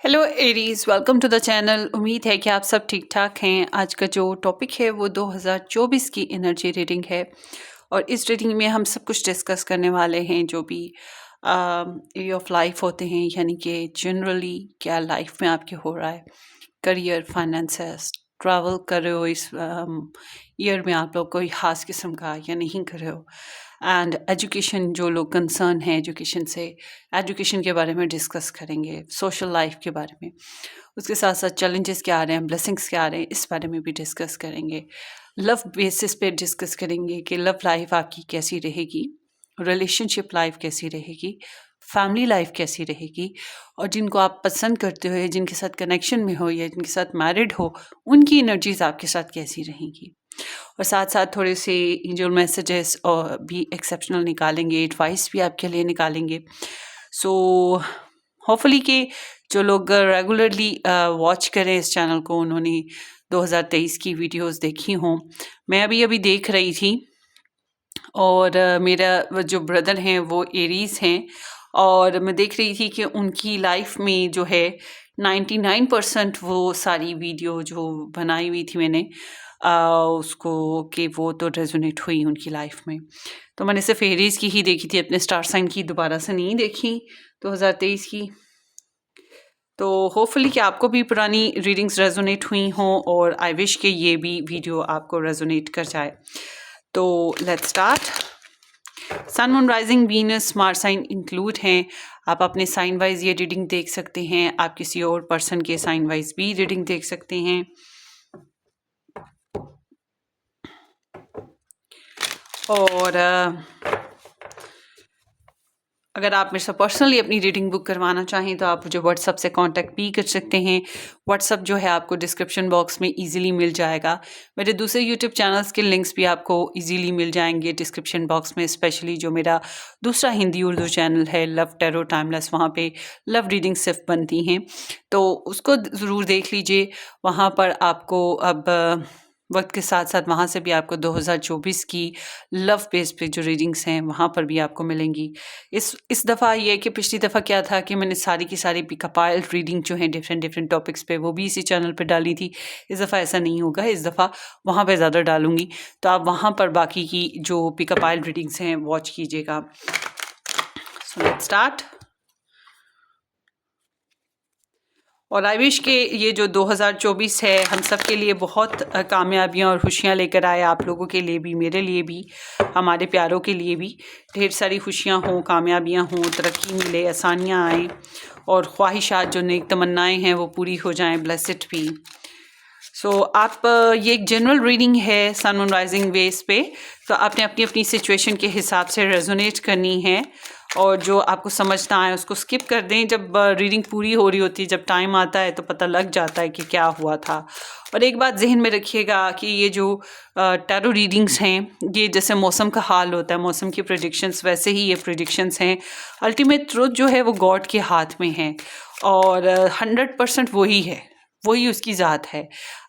Hello Aries, welcome to the channel. उम्मीद है कि आप सब ठीक ठाक हैं। आज का जो टॉपिक है वो 2024 की एनर्जी रीडिंग है और इस रीडिंग में हम सब कुछ डिस्कस करने वाले हैं जो भी एरिया ऑफ लाइफ होते हैं, यानी कि जनरली क्या लाइफ में आपके हो रहा है, करियर, फाइनेंसेस, ट्रैवल कर रहे हो इस ईयर में आप लोग कोई ख़ास किस्म का या नहीं कर रहे हो, एंड एजुकेशन, जो लोग कंसर्न हैं एजुकेशन से, एजुकेशन के बारे में डिस्कस करेंगे, सोशल लाइफ के बारे में, उसके साथ साथ चैलेंजेस क्या आ रहे हैं, ब्लेसिंग्स क्या आ रहे हैं, इस बारे में भी डिस्कस करेंगे। लव बेसिस पे डिस्कस करेंगे कि लव लाइफ आपकी कैसी रहेगी, रिलेशनशिप लाइफ कैसी रहेगी, फैमिली लाइफ कैसी रहेगी, और जिनको आप पसंद करते हो या जिनके साथ कनेक्शन में हो या जिनके साथ मैरिड हो, उनकी एनर्जीज आपके साथ कैसी रहेंगी। और साथ साथ थोड़े से जो मैसेजेस और भी एक्सेप्शनल निकालेंगे, एडवाइस भी आपके लिए निकालेंगे। सो होपफुली कि जो लोग रेगुलरली वॉच करें इस चैनल को, उन्होंने 2023 की वीडियोस देखी हों। मैं अभी देख रही थी और मेरा जो ब्रदर हैं वो एरीज हैं, और मैं देख रही थी कि उनकी लाइफ में जो है 99% वो सारी वीडियो जो बनाई हुई थी मैंने उसको, कि वो तो रेजोनेट हुई उनकी लाइफ में। तो मैंने सिर्फ एरीज की ही देखी थी, अपने स्टार साइन की दोबारा से नहीं देखी 2023 की। तो होपफुली कि आपको भी पुरानी रीडिंग्स रेजोनेट हुई हों, और आई विश कि ये भी वीडियो आपको रेजोनेट कर जाए। तो let's start. Sun, moon, rising, Venus, Mars sign include हैं। आप अपने साइन वाइज ये रीडिंग देख सकते हैं, आप किसी और पर्सन के साइन वाइज भी रीडिंग देख सकते हैं। और अगर आप मेरे से पर्सनली अपनी रीडिंग बुक करवाना चाहें तो आप मुझे व्हाट्सअप से कांटेक्ट भी कर सकते हैं। व्हाट्सअप जो है आपको डिस्क्रिप्शन बॉक्स में इजीली मिल जाएगा। मेरे दूसरे यूट्यूब चैनल्स के लिंक्स भी आपको इजीली मिल जाएंगे डिस्क्रिप्शन बॉक्स में, स्पेशली जो मेरा दूसरा हिंदी उर्दू चैनल है लव टैरो टाइमलेस, वहाँ पे लव रीडिंग सिर्फ बनती हैं, तो उसको ज़रूर देख लीजिए। वहाँ पर आपको अब वक्त के साथ साथ वहाँ से भी आपको 2024 की लव पेज पे जो रीडिंग्स हैं वहाँ पर भी आपको मिलेंगी। इस दफ़ा ये है कि पिछली दफ़ा क्या था कि मैंने सारी की सारी पिकअपाइल रीडिंग जो हैं डिफरेंट टॉपिक्स पे, वो भी इसी चैनल पे डाली थी। इस दफ़ा ऐसा नहीं होगा, इस दफ़ा वहाँ पे ज़्यादा डालूंगी, तो आप वहाँ पर बाकी की जो पिकअपाइल रीडिंग्स हैं वॉच कीजिएगा। So let's start. और आई विश कि ये जो 2024 है हम सब के लिए बहुत कामयाबियाँ और खुशियाँ लेकर आए, आप लोगों के लिए भी, मेरे लिए भी, हमारे प्यारों के लिए भी ढेर सारी खुशियाँ हों, कामयाबियाँ हों, तरक्की मिले, आसानियाँ आएँ, और ख्वाहिशात जो नेक तमन्नाएँ हैं वो पूरी हो जाएं, ब्लेसिड भी। सो आप ये एक जनरल रीडिंग है सन, मून, राइजिंग बेस पे, तो आपने अपनी अपनी सिचुएशन के हिसाब से रेजोनेट करनी है, और जो आपको समझना है उसको स्किप कर दें। जब रीडिंग पूरी हो रही होती है, जब टाइम आता है तो पता लग जाता है कि क्या हुआ था। और एक बात जहन में रखिएगा कि ये जो टैरो रीडिंग्स हैं, ये जैसे मौसम का हाल होता है, मौसम की प्रेडिक्शंस, वैसे ही ये प्रेडिक्शंस हैं। अल्टीमेट ट्रुथ जो है वो गॉड के हाथ में है, और 100% वही उसकी ज़ात है।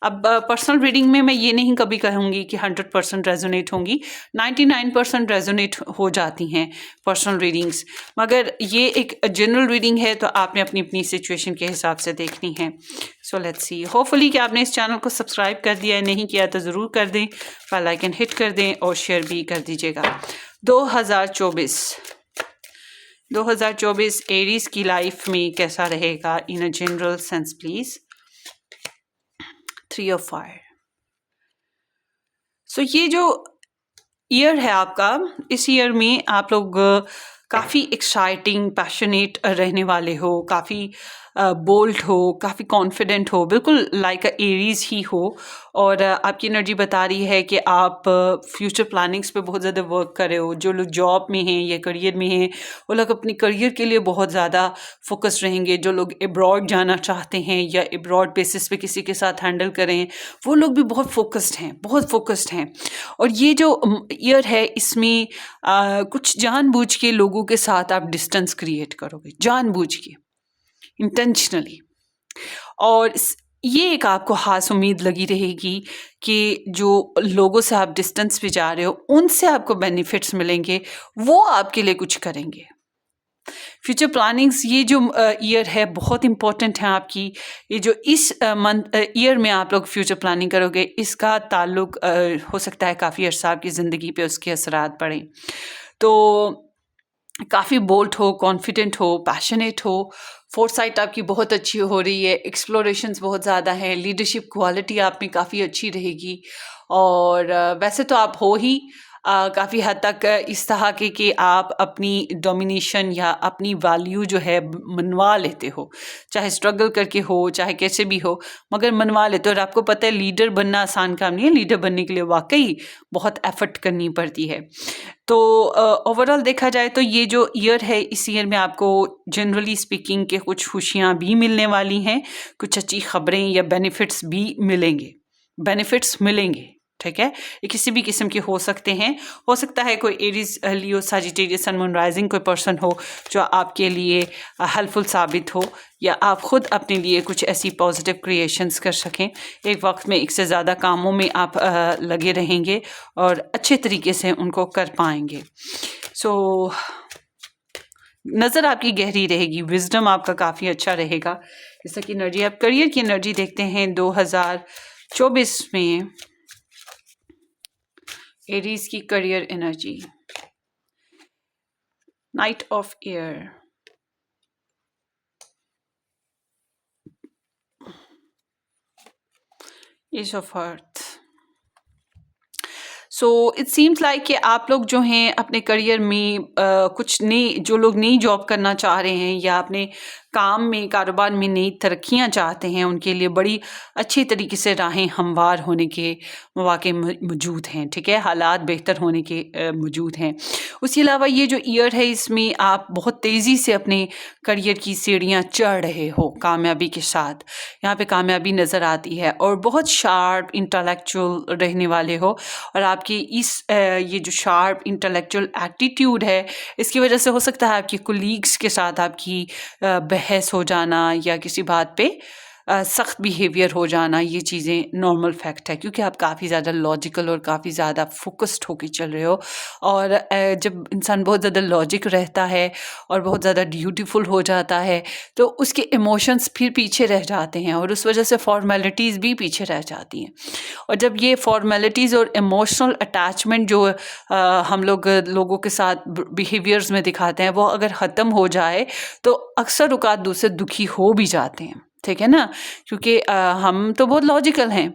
अब पर्सनल रीडिंग में मैं ये नहीं कभी कहूँगी कि 100% रेजोनेट होंगी, 99% रेजोनेट हो जाती हैं पर्सनल रीडिंग्स, मगर ये एक जनरल रीडिंग है तो आपने अपनी अपनी सिचुएशन के हिसाब से देखनी है। So let's see. होपफुली कि आपने इस चैनल को सब्सक्राइब कर दिया है, नहीं किया तो ज़रूर कर दें, बेल आइकन हिट कर दें और शेयर भी कर दीजिएगा। 2024 एरीज की लाइफ में कैसा रहेगा in a general sense please. 3 of Fire। So ये जो ईयर है आपका, इस ईयर में आप लोग काफ़ी एक्साइटिंग, पैशनेट रहने वाले हो, काफ़ी बोल्ड हो, काफ़ी कॉन्फिडेंट हो, बिल्कुल लाइक अ एरीज ही हो। और आपकी एनर्जी बता रही है कि आप फ्यूचर प्लानिंग्स पे बहुत ज़्यादा वर्क कर रहे हो। जो लोग जॉब में हैं या करियर में हैं, वो लोग अपनी करियर के लिए बहुत ज़्यादा फोकस रहेंगे। जो लोग अब्रॉड जाना चाहते हैं या अब्रॉड बेसिस पे किसी के साथ हैंडल करें, वो लोग भी बहुत फोकस्ड हैं। और ये जो ईयर है, इसमें कुछ जानबूझ के लोगों के साथ आप डिस्टेंस क्रिएट करोगे, जानबूझ के, इंटेंशनली। और ये एक आपको खास उम्मीद लगी रहेगी कि जो लोगों से आप डिस्टेंस पे जा रहे हो, उनसे आपको बेनिफिट्स मिलेंगे, वो आपके लिए कुछ करेंगे। फ्यूचर प्लानिंग्स, ये जो ईयर है बहुत इम्पोर्टेंट है आपकी। ये जो इस मंथ ईयर में आप लोग फ्यूचर प्लानिंग करोगे, इसका ताल्लुक हो सकता है काफ़ी अर्सा आपकी ज़िंदगी पे उसके असरात पड़ें। तो काफ़ी बोल्ड हो, कॉन्फिडेंट हो, पैशनेट हो, फोरसाइट आपकी बहुत अच्छी हो रही है, एक्सप्लोरेशंस बहुत ज़्यादा हैं, लीडरशिप क्वालिटी आप में काफ़ी अच्छी रहेगी। और वैसे तो आप हो ही काफ़ी हद तक इस तरह के कि आप अपनी डोमिनेशन या अपनी वैल्यू जो है मनवा लेते हो, चाहे स्ट्रगल करके हो, चाहे कैसे भी हो, मगर मनवा लेते हो। और आपको पता है लीडर बनना आसान काम नहीं है, लीडर बनने के लिए वाकई बहुत एफर्ट करनी पड़ती है। तो ओवरऑल देखा जाए तो ये जो ईयर है, इस ईयर में आपको जनरली स्पीकिंग के कुछ खुशियाँ भी मिलने वाली हैं, कुछ अच्छी खबरें या बेनिफिट्स मिलेंगे, ठीक है। ये किसी भी किस्म के हो सकते हैं। हो सकता है कोई एरीज, लियो, सजिटेरियस, सन, मून, राइजिंग कोई पर्सन हो जो आपके लिए हेल्पफुल साबित हो, या आप खुद अपने लिए कुछ ऐसी पॉजिटिव क्रिएशंस कर सकें। एक वक्त में एक से ज़्यादा कामों में आप लगे रहेंगे और अच्छे तरीके से उनको कर पाएंगे। सो नज़र आपकी गहरी रहेगी, विजडम आपका काफ़ी अच्छा रहेगा। जैसा कि एनर्जी, आप करियर की एनर्जी देखते हैं 2024 में एरीज की career energy, knight of air, age of earth. So it seems like कि आप लोग जो हैं अपने करियर में कुछ नई, जो लोग नई जॉब करना चाह रहे हैं या अपने काम में, कारोबार में नई तरक्कियां चाहते हैं, उनके लिए बड़ी अच्छी तरीके से राहें हमवार होने के मौके मौजूद हैं, ठीक है। हालात बेहतर होने के मौजूद हैं। उसके अलावा ये जो ईयर है, इसमें आप बहुत तेज़ी से अपने करियर की सीढ़ियाँ चढ़ रहे हो कामयाबी के साथ। यहाँ पे कामयाबी नज़र आती है और बहुत शार्प इंटेलेक्चुअल रहने वाले हो। और आपकी ये जो शार्प इंटेलेक्चुअल एटीट्यूड है, इसकी वजह से हो सकता है आपके कोलीग्स के साथ आपकी बहस हो जाना या किसी बात पे सख्त बिहेवियर हो जाना, ये चीज़ें नॉर्मल फैक्ट है, क्योंकि आप काफ़ी ज़्यादा लॉजिकल और काफ़ी ज़्यादा फोकस्ड होकर चल रहे हो। और जब इंसान बहुत ज़्यादा लॉजिक रहता है और बहुत ज़्यादा ड्यूटीफुल हो जाता है, तो उसके इमोशंस फिर पीछे रह जाते हैं और उस वजह से फॉर्मेलिटीज़ भी पीछे रह जाती हैं। और जब ये फॉर्मेलिटीज़ और इमोशनल अटैचमेंट जो हम लोगों के साथ बिहेवियर्स में दिखाते हैं, वो अगर ख़त्म हो जाए तो अक्सर औक़ात दूसरे दुखी हो भी जाते हैं, ठीक है ना। क्योंकि हम तो बहुत लॉजिकल हैं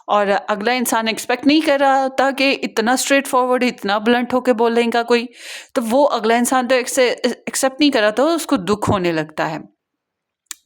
और अगला इंसान एक्सपेक्ट नहीं कर रहा होता कि इतना स्ट्रेट फॉरवर्ड, इतना ब्लंट होके बोलेगा कोई, तो वो अगला इंसान तो एक्सेप्ट नहीं कर रहा, तो उसको दुख होने लगता है।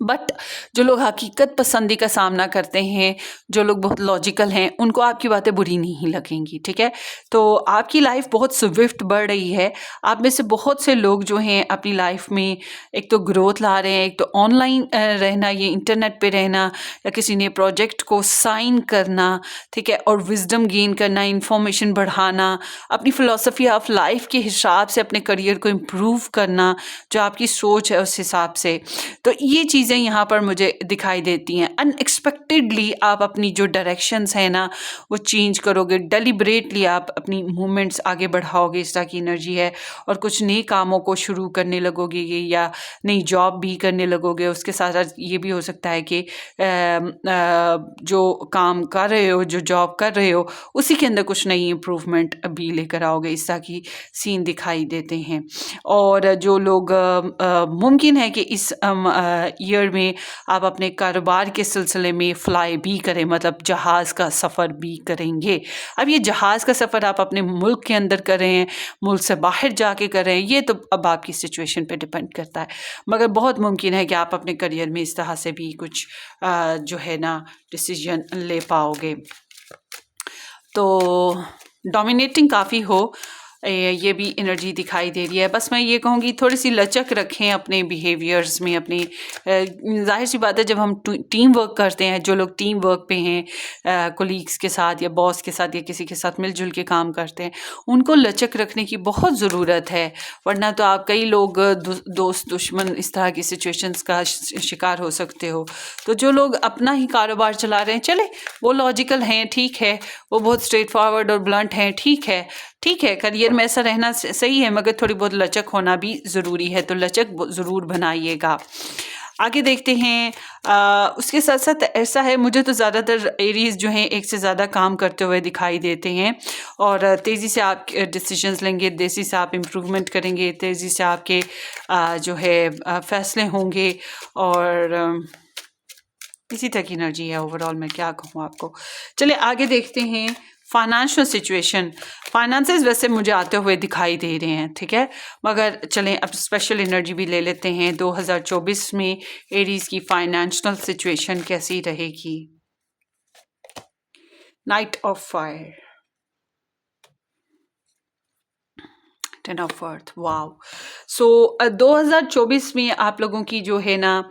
बट जो लोग हकीकत पसंदी का सामना करते हैं, जो लोग बहुत लॉजिकल हैं, उनको आपकी बातें बुरी नहीं लगेंगी, ठीक है। तो आपकी लाइफ बहुत स्विफ्ट बढ़ रही है। आप में से बहुत से लोग जो हैं अपनी लाइफ में एक तो ग्रोथ ला रहे हैं, एक तो ऑनलाइन रहना, ये इंटरनेट पे रहना, या किसी ने प्रोजेक्ट को साइन करना, ठीक है, और विजडम गेन करना, इंफॉर्मेशन बढ़ाना, अपनी फ़िलॉसफी ऑफ लाइफ के हिसाब से अपने करियर को इम्प्रूव करना, जो आपकी सोच है उस हिसाब से। तो ये चीज़ें यहाँ पर मुझे दिखाई देती हैं। अनएक्सपेक्टेडली आप अपनी जो डायरेक्शंस हैं ना, वो चेंज करोगे, डेलिब्रेटली आप अपनी मूवमेंट्स आगे बढ़ाओगे, इस तरह की एनर्जी है। और कुछ नए कामों को शुरू करने लगोगे या नई जॉब भी करने लगोगे। उसके साथ साथ ये भी हो सकता है कि जो काम कर रहे हो, जो जॉब कर रहे हो, उसी के अंदर कुछ नई इम्प्रूवमेंट भी लेकर आओगे, इस तरह की सीन दिखाई देते हैं। और जो लोग मुमकिन है कि इस ईयर में आप अपने कारोबार के सिलसिले में फ़्लाई भी करें, मतलब जहाज़ का सफ़र भी करेंगे। अब ये जहाज़ का सफ़र आप अपने मुल्क के अंदर कर रहे हैं, मुल्क से बाहर जाके कर रहे हैं, ये तो अब आपकी सिचुएशन पे डिपेंड करता है। मगर बहुत मुमकिन है कि आप अपने करियर में इस तरह से भी कुछ जो है ना डिसीजन ले पाओगे। तो डोमिनेटिंग काफ़ी हो, ये भी एनर्जी दिखाई दे रही है। बस मैं ये कहूँगी थोड़ी सी लचक रखें अपने बिहेवियर्स में, अपनी जाहिर सी बात है जब हम टीम वर्क करते हैं, जो लोग टीम वर्क पे हैं, कोलीग्स के साथ या बॉस के साथ या किसी के साथ मिलजुल के काम करते हैं, उनको लचक रखने की बहुत ज़रूरत है। वरना तो आप कई लोग दोस्त दुश्मन इस तरह की सिचुएशंस का शिकार हो सकते हो। तो जो लोग अपना ही कारोबार चला रहे हैं, चले वो लॉजिकल हैं, ठीक है, वो बहुत स्ट्रेट फॉरवर्ड और ब्लंट हैं, ठीक है, ठीक है, करियर में ऐसा रहना सही है, मगर थोड़ी बहुत लचक होना भी ज़रूरी है, तो लचक ज़रूर बनाइएगा। आगे देखते हैं। उसके साथ साथ ऐसा है, मुझे तो ज़्यादातर एरीज जो हैं एक से ज़्यादा काम करते हुए दिखाई देते हैं, और तेज़ी से आप डिसीजंस लेंगे, तेज़ी से आप इम्प्रूवमेंट करेंगे, तेज़ी से आपके जो है फैसले होंगे, और इसी तरह की एनर्जी है ओवरऑल। मैं क्या कहूँ आपको। चलिए आगे देखते हैं। फाइनेंशियल सिचुएशन, फाइनेंसेस वैसे मुझे आते हुए दिखाई दे रहे हैं, ठीक है, मगर चलें अब स्पेशल एनर्जी भी ले लेते हैं। 2024 में एरीज की फाइनेंशियल सिचुएशन कैसी रहेगी। Knight of fire, 10 of earth, wow. So 2024 में आप लोगों की जो है ना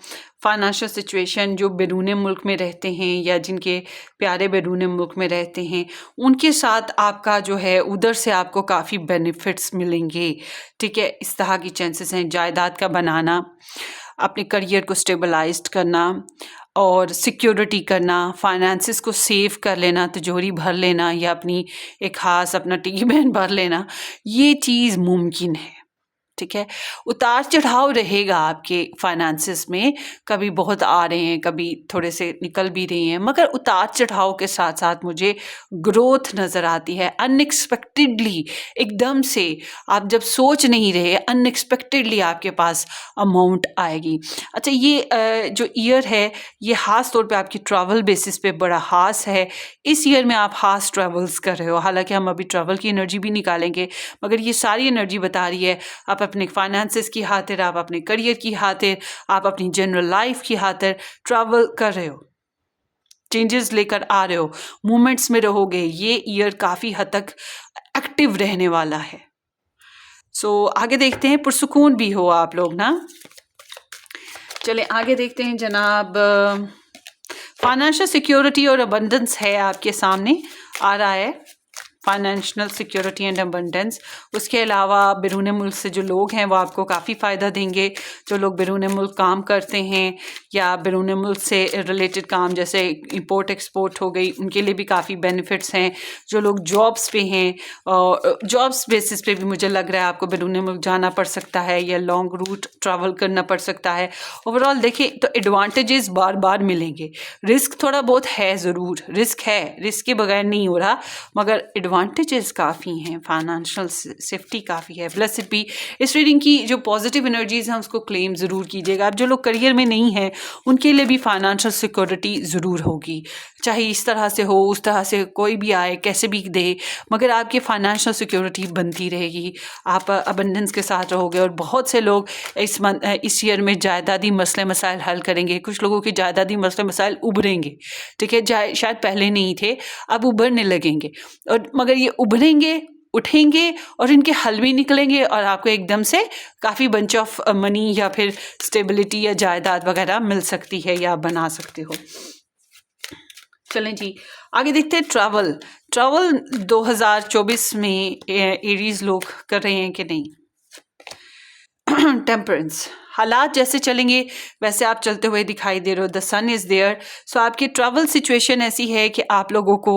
फाइनेंशियल सिचुएशन, जो बैरून मुल्क में रहते हैं या जिनके प्यारे बैरून मुल्क में रहते हैं, उनके साथ आपका जो है उधर से आपको काफ़ी बेनिफिट्स मिलेंगे, ठीक है। इस तरह की चांसेस हैं। जायदाद का बनाना, अपने करियर को स्टेबलाइज्ड करना और सिक्योरिटी करना, फाइनेंसिस को सेव कर लेना, तिजोरी भर लेना या अपनी एक खास अपना टिकी बैंक भर लेना, ये चीज़ मुमकिन है, ठीक है। उतार चढ़ाव रहेगा आपके फाइनेंसिस में, कभी बहुत आ रहे हैं, कभी थोड़े से निकल भी रहे हैं, मगर उतार चढ़ाव के साथ साथ मुझे ग्रोथ नज़र आती है। अनएक्सपेक्टेडली, एकदम से आप जब सोच नहीं रहे, अनएक्सपेक्टेडली आपके पास अमाउंट आएगी। अच्छा, ये जो ईयर है, ये ख़ास तौर पे आपकी ट्रैवल बेसिस पे बड़ा ख़ास है। इस ईयर में आप ख़ास ट्रैवल्स कर रहे हो, हालांकि हम अभी ट्रैवल की एनर्जी भी निकालेंगे, मगर ये सारी एनर्जी बता रही है आप अपने फाइनेंसेस की खातिर, आप अपने करियर की खातिर, आप अपनी जनरल लाइफ की खातिर ट्रैवल कर रहे हो, चेंजेस लेकर आ रहे हो, मूवमेंट्स में रहोगे। ये ईयर काफ़ी हद तक एक्टिव रहने वाला है। सो आगे देखते हैं, पुरसुकून भी हो आप लोग ना। चले आगे देखते हैं जनाब। फाइनेंशियल सिक्योरिटी और अबंडेंस है आपके सामने आ रहा है, फाइनेंशियल सिक्योरिटी एंड अबंडेंस। उसके अलावा बैरून मुल्क से जो लोग हैं वो आपको काफ़ी फ़ायदा देंगे। जो लोग बैरून मुल्क काम करते हैं या बैरून मुल्क से रिलेटेड काम जैसे इंपोर्ट एक्सपोर्ट हो गई, उनके लिए भी काफ़ी बेनिफिट्स हैं। जो लोग जॉब्स पे हैं, जॉब्स बेसिस पे भी मुझे लग रहा है आपको बैरून मुल्क जाना पड़ सकता है या लॉन्ग रूट ट्रैवल करना पड़ सकता है। ओवरऑल देखें तो एडवांटेजेस बार बार मिलेंगे। रिस्क थोड़ा बहुत है ज़रूर, रिस्क है, रिस्क के बगैर नहीं हो रहा, मगर एडवांटेजेस काफ़ी हैं, फाइनेंशियल सेफ्टी काफ़ी है। प्लस भी इस रीडिंग की जो पॉजिटिव एनर्जीज हैं उसको क्लेम ज़रूर कीजिएगा। अब जो लोग करियर में नहीं हैं उनके लिए भी फाइनेंशियल सिक्योरिटी ज़रूर होगी, चाहे इस तरह से हो, उस तरह से कोई भी आए, कैसे भी दे, मगर आपकी फाइनेंशियल सिक्योरिटी बनती रहेगी। आप अबंडेंस के साथ रहोगे, और बहुत से लोग इस ईयर में जायदादी मसले मसाइल हल करेंगे। कुछ लोगों की जायदादी मसले मसाइल उभरेंगे, ठीक है, शायद पहले नहीं थे, अब उभरने लगेंगे, और मगर ये उभरेंगे, उठेंगे और इनके हल भी निकलेंगे, और आपको एकदम से काफ़ी बंच ऑफ मनी या फिर स्टेबिलिटी या जायदाद वगैरह मिल सकती है या बना सकते हो। चलें जी आगे देखते हैं। ट्रैवल 2024 में एरीज लोग कर रहे हैं कि नहीं। टेम्परेंस, हालात जैसे चलेंगे वैसे आप चलते हुए दिखाई दे रहे हो। The sun is there. So आपकी ट्रैवल सिचुएशन ऐसी है कि आप लोगों को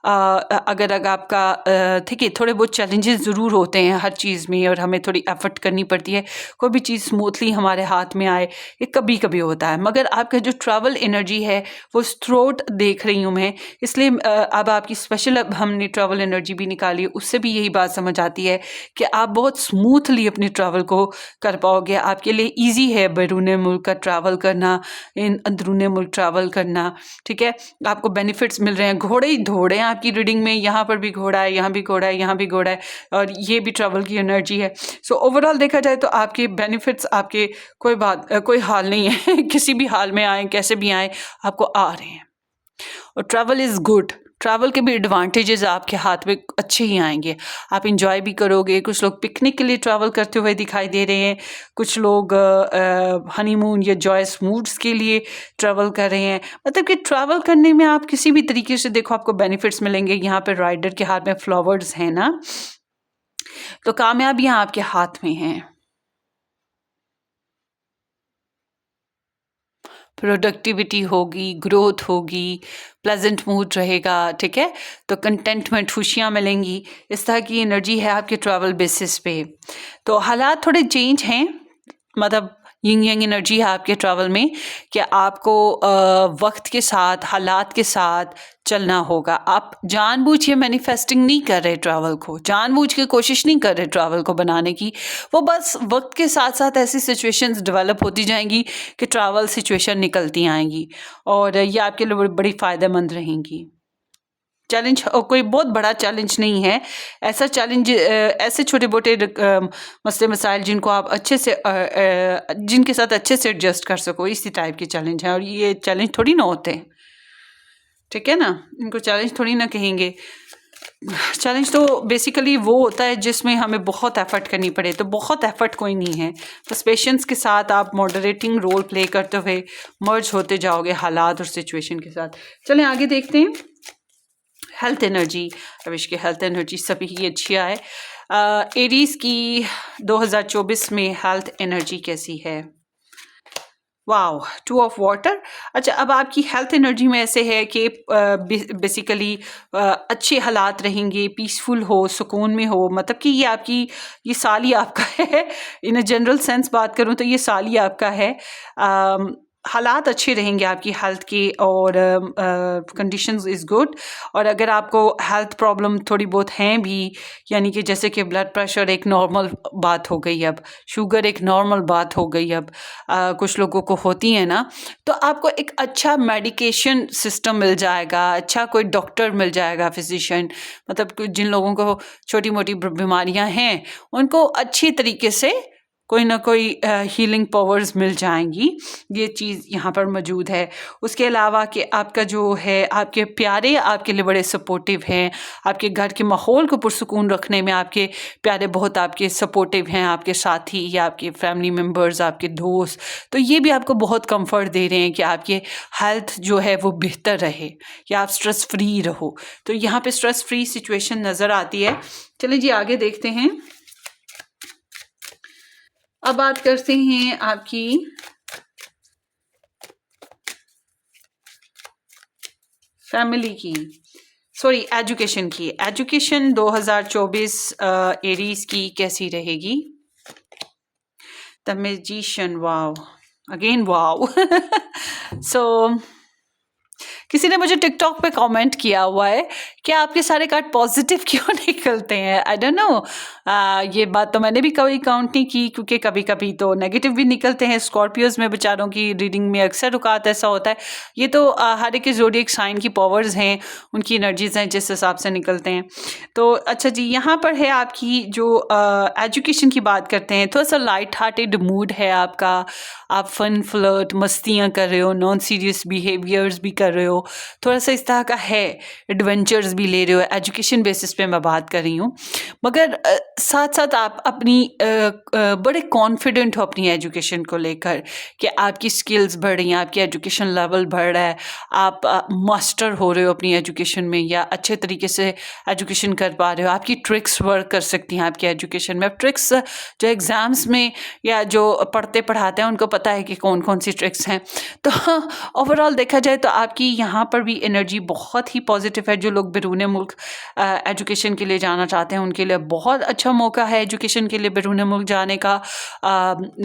अगर आपका ठीक है, थोड़े बहुत चैलेंजेस ज़रूर होते हैं हर चीज़ में, और हमें थोड़ी एफर्ट करनी पड़ती है। कोई भी चीज़ स्मूथली हमारे हाथ में आए, ये कभी कभी होता है, मगर आपका जो ट्रैवल एनर्जी है वो स्ट्रोट देख रही हूँ मैं, इसलिए अब आपकी स्पेशल, अब हमने ट्रैवल एनर्जी भी निकाली, उससे भी यही बात समझ आती है कि आप बहुत स्मूथली अपनी ट्रैवल को कर पाओगे। आपके लिए इजी है बैरून मुल्क का ट्रैवल करना, इन अंदरून मुल्क ट्रैवल करना, ठीक है। आपको बेनिफिट्स मिल रहे हैं, घोड़े ही घोड़े हैं आपकी रीडिंग में, यहाँ पर भी घोड़ा है, यहाँ भी घोड़ा है, यहाँ भी घोड़ा है, और ये भी ट्रैवल की एनर्जी है। सो ओवरऑल देखा जाए तो आपके बेनिफिट्स, आपके कोई हाल नहीं है किसी भी हाल में आए, कैसे भी आए, आपको आ रहे हैं। और ट्रैवल इज़ गुड, ट्रैवल के भी एडवांटेजेस आपके हाथ में अच्छे ही आएंगे, आप इंजॉय भी करोगे। कुछ लोग पिकनिक के लिए ट्रैवल करते हुए दिखाई दे रहे हैं, कुछ लोग हनीमून या जॉयस मूड्स के लिए ट्रैवल कर रहे हैं। मतलब कि ट्रैवल करने में आप किसी भी तरीके से देखो आपको बेनिफिट्स मिलेंगे। यहाँ पर राइडर के हाथ में फ्लावर्स हैं ना, तो कामयाबियाँ आपके हाथ में हैं। प्रोडक्टिविटी होगी, ग्रोथ होगी, प्लेजेंट मूड रहेगा, ठीक है। तो कंटेंटमेंट, खुशियाँ मिलेंगी, इस तरह की एनर्जी है आपके ट्रैवल बेसिस पे। तो हालात थोड़े चेंज हैं, मतलब यिंग यंग एनर्जी है आपके ट्रैवल में कि आपको वक्त के साथ, हालात के साथ चलना होगा। आप जानबूझ के मैनिफेस्टिंग नहीं कर रहे ट्रैवल को, जानबूझ के कोशिश नहीं कर रहे ट्रैवल को बनाने की। वो बस वक्त के साथ साथ ऐसी सिचुएशंस डेवलप होती जाएंगी कि ट्रैवल सिचुएशन निकलती आएंगी और ये आपके लिए बड़ी फ़ायदेमंद रहेंगी। चैलेंज कोई बहुत बड़ा चैलेंज नहीं है, ऐसा चैलेंज ऐसे छोटे मोटे मसले मसाइल जिनको आप अच्छे से जिनके साथ अच्छे से एडजस्ट कर सको, इसी टाइप के चैलेंज हैं। और ये चैलेंज थोड़ी ना होते हैं, ठीक है ना, इनको चैलेंज थोड़ी ना कहेंगे। चैलेंज तो बेसिकली वो होता है जिसमें हमें बहुत एफर्ट करनी पड़े, तो बहुत एफर्ट कोई नहीं है, बस पेशेंस के साथ आप मॉडरेटिंग रोल प्ले करते हुए मर्ज होते जाओगे हालात और सिचुएशन के साथ। चलें आगे देखते हैं। हेल्थ एनर्जी, विश की हेल्थ एनर्जी सभी ही अच्छी आए। एरीज की 2024 में हेल्थ एनर्जी कैसी है? Wow, 2 of water. अच्छा, अब आपकी हेल्थ एनर्जी में ऐसे है कि बेसिकली अच्छे हालात रहेंगे, पीसफुल हो, सुकून में हो, मतलब कि ये साल ही आपका है। इन अ जनरल सेंस बात करूं तो ये साल ही आपका है। हालात अच्छे रहेंगे आपकी हेल्थ के और कंडीशंस इज़ गुड। और अगर आपको हेल्थ प्रॉब्लम थोड़ी बहुत हैं भी, यानी कि जैसे कि ब्लड प्रेशर एक नॉर्मल बात हो गई, अब शुगर एक नॉर्मल बात हो गई, अब कुछ लोगों को होती है ना, तो आपको एक अच्छा मेडिकेशन सिस्टम मिल जाएगा, अच्छा कोई डॉक्टर मिल जाएगा, फिजिशियन, मतलब जिन लोगों को छोटी मोटी बीमारियां हैं उनको अच्छी तरीके से कोई ना कोई हीलिंग पावर्स मिल जाएंगी। ये चीज़ यहाँ पर मौजूद है। उसके अलावा कि आपका जो है, आपके प्यारे आपके लिए बड़े सपोर्टिव हैं, आपके घर के माहौल को पुरसुकून रखने में आपके प्यारे बहुत आपके सपोर्टिव हैं, आपके साथी या आपके फैमिली मेम्बर्स, आपके दोस्त, तो ये भी आपको बहुत कंफर्ट दे रहे हैं कि आपके हेल्थ जो है वो बेहतर रहे या आप स्ट्रेस फ्री रहो। तो यहाँ पे स्ट्रेस फ्री सिचुएशन नज़र आती है। चलिए जी आगे देखते हैं। अब बात करते हैं आपकी फैमिली की, सॉरी एजुकेशन की। एजुकेशन 2024 एरीज की कैसी रहेगी? The magician, wow, again wow. So किसी ने मुझे टिकटॉक पे कमेंट किया हुआ है कि आपके सारे कार्ड पॉजिटिव क्यों निकलते हैं। आई डोंट नो, ये बात तो मैंने भी कभी काउंट नहीं की, क्योंकि कभी कभी तो नेगेटिव भी निकलते हैं। स्कॉर्पियोज में बेचारों की रीडिंग में अक्सर औकात ऐसा होता है। ये तो हर एक ज़ोडिएक साइन की पावर्स हैं, उनकी एनर्जीज हैं, जिस हिसाब से निकलते हैं। तो अच्छा जी, यहाँ पर है आपकी जो एजुकेशन की बात करते हैं, थोड़ा सा लाइट हार्टेड मूड है आपका, आप फन फ्लर्ट मस्तियाँ कर रहे हो, नॉन सीरियस बिहेवियर्स भी कर रहे हो, थोड़ा सा इस तरह का है, एडवेंचर्स भी ले रहे हो। एजुकेशन बेसिस पे मैं बात कर रही हूँ, मगर साथ साथ आप अपनी बड़े कॉन्फिडेंट हो अपनी एजुकेशन को लेकर कि आपकी स्किल्स बढ़ रही हैं, आपकी एजुकेशन लेवल बढ़ रहा है, आप मास्टर हो रहे हो अपनी एजुकेशन में या अच्छे तरीके से एजुकेशन कर पा रहे हो। आपकी ट्रिक्स वर्क कर सकती हैं आपकी एजुकेशन में। अब ट्रिक्स जो एग्ज़ाम्स में या जो पढ़ते पढ़ाते हैं उनको पता है कि कौन कौन सी ट्रिक्स हैं। तो ओवरऑल देखा जाए तो आपकी यहाँ पर भी एनर्जी बहुत ही पॉजिटिव है। जो लोग बैरून मुल्क एजुकेशन के लिए जाना चाहते हैं उनके लिए बहुत अच्छा मौका है एजुकेशन के लिए बैरून मुल्क जाने का।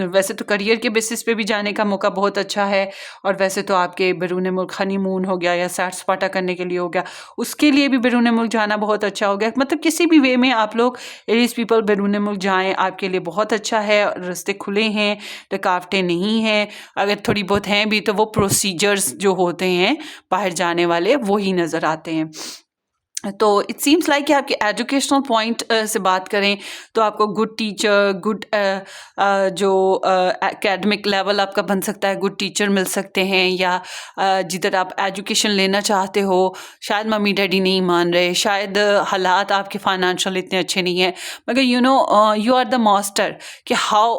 वैसे तो करियर के बेसिस पे भी जाने का मौका बहुत अच्छा है, और वैसे तो आपके बैरून मुल्क हनीमून हो गया या सैर सपाटा करने के लिए हो गया, उसके लिए भी बैरून मुल्क जाना बहुत अच्छा हो गया। मतलब किसी भी वे में आप लोग एरीज पीपल बैरून मुल्क जाएँ, आपके लिए बहुत अच्छा है। रास्ते खुले हैं, रुकावटें नहीं हैं, अगर थोड़ी बहुत हैं भी तो वो प्रोसीजर्स जो होते हैं बाहर जाने वाले वो ही नज़र आते हैं। तो इट सीम्स लाइक कि आपके एजुकेशनल पॉइंट से बात करें तो आपको गुड टीचर, गुड जो एकेडमिक लेवल आपका बन सकता है, गुड टीचर मिल सकते हैं, या जिधर आप एजुकेशन लेना चाहते हो शायद मम्मी डैडी नहीं मान रहे, शायद हालात आपके फाइनेंशियल इतने अच्छे नहीं हैं, मगर यू आर द मास्टर कि हाउ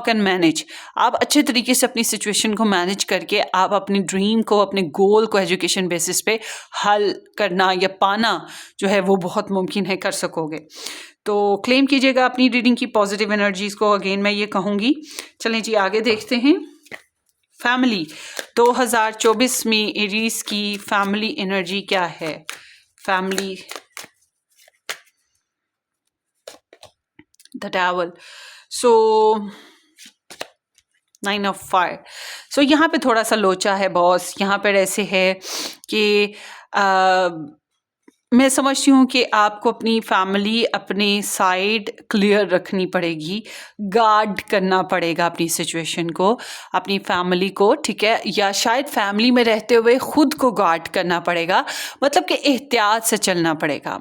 कैन मैनेज। आप अच्छे तरीके से अपनी सिचुएशन को मैनेज करके आप अपनी ड्रीम को, अपने गोल को एजुकेशन बेसिस पे हल करना या पाना जो है वो बहुत मुमकिन है, कर सकोगे। तो क्लेम कीजिएगा अपनी रीडिंग की पॉजिटिव एनर्जीज को, अगेन मैं ये कहूँगी। चलें जी आगे देखते हैं। फैमिली 2024 में एरीज की फैमिली एनर्जी क्या है? Family, the devil, so 9 of fire. So यहाँ पे थोड़ा सा लोचा है बॉस। यहाँ पर ऐसे है कि मैं समझती हूँ कि आपको अपनी फैमिली अपने साइड क्लियर रखनी पड़ेगी, गार्ड करना पड़ेगा अपनी सिचुएशन को, अपनी फैमिली को, ठीक है, या शायद फैमिली में रहते हुए खुद को गार्ड करना पड़ेगा, मतलब कि एहतियात से चलना पड़ेगा।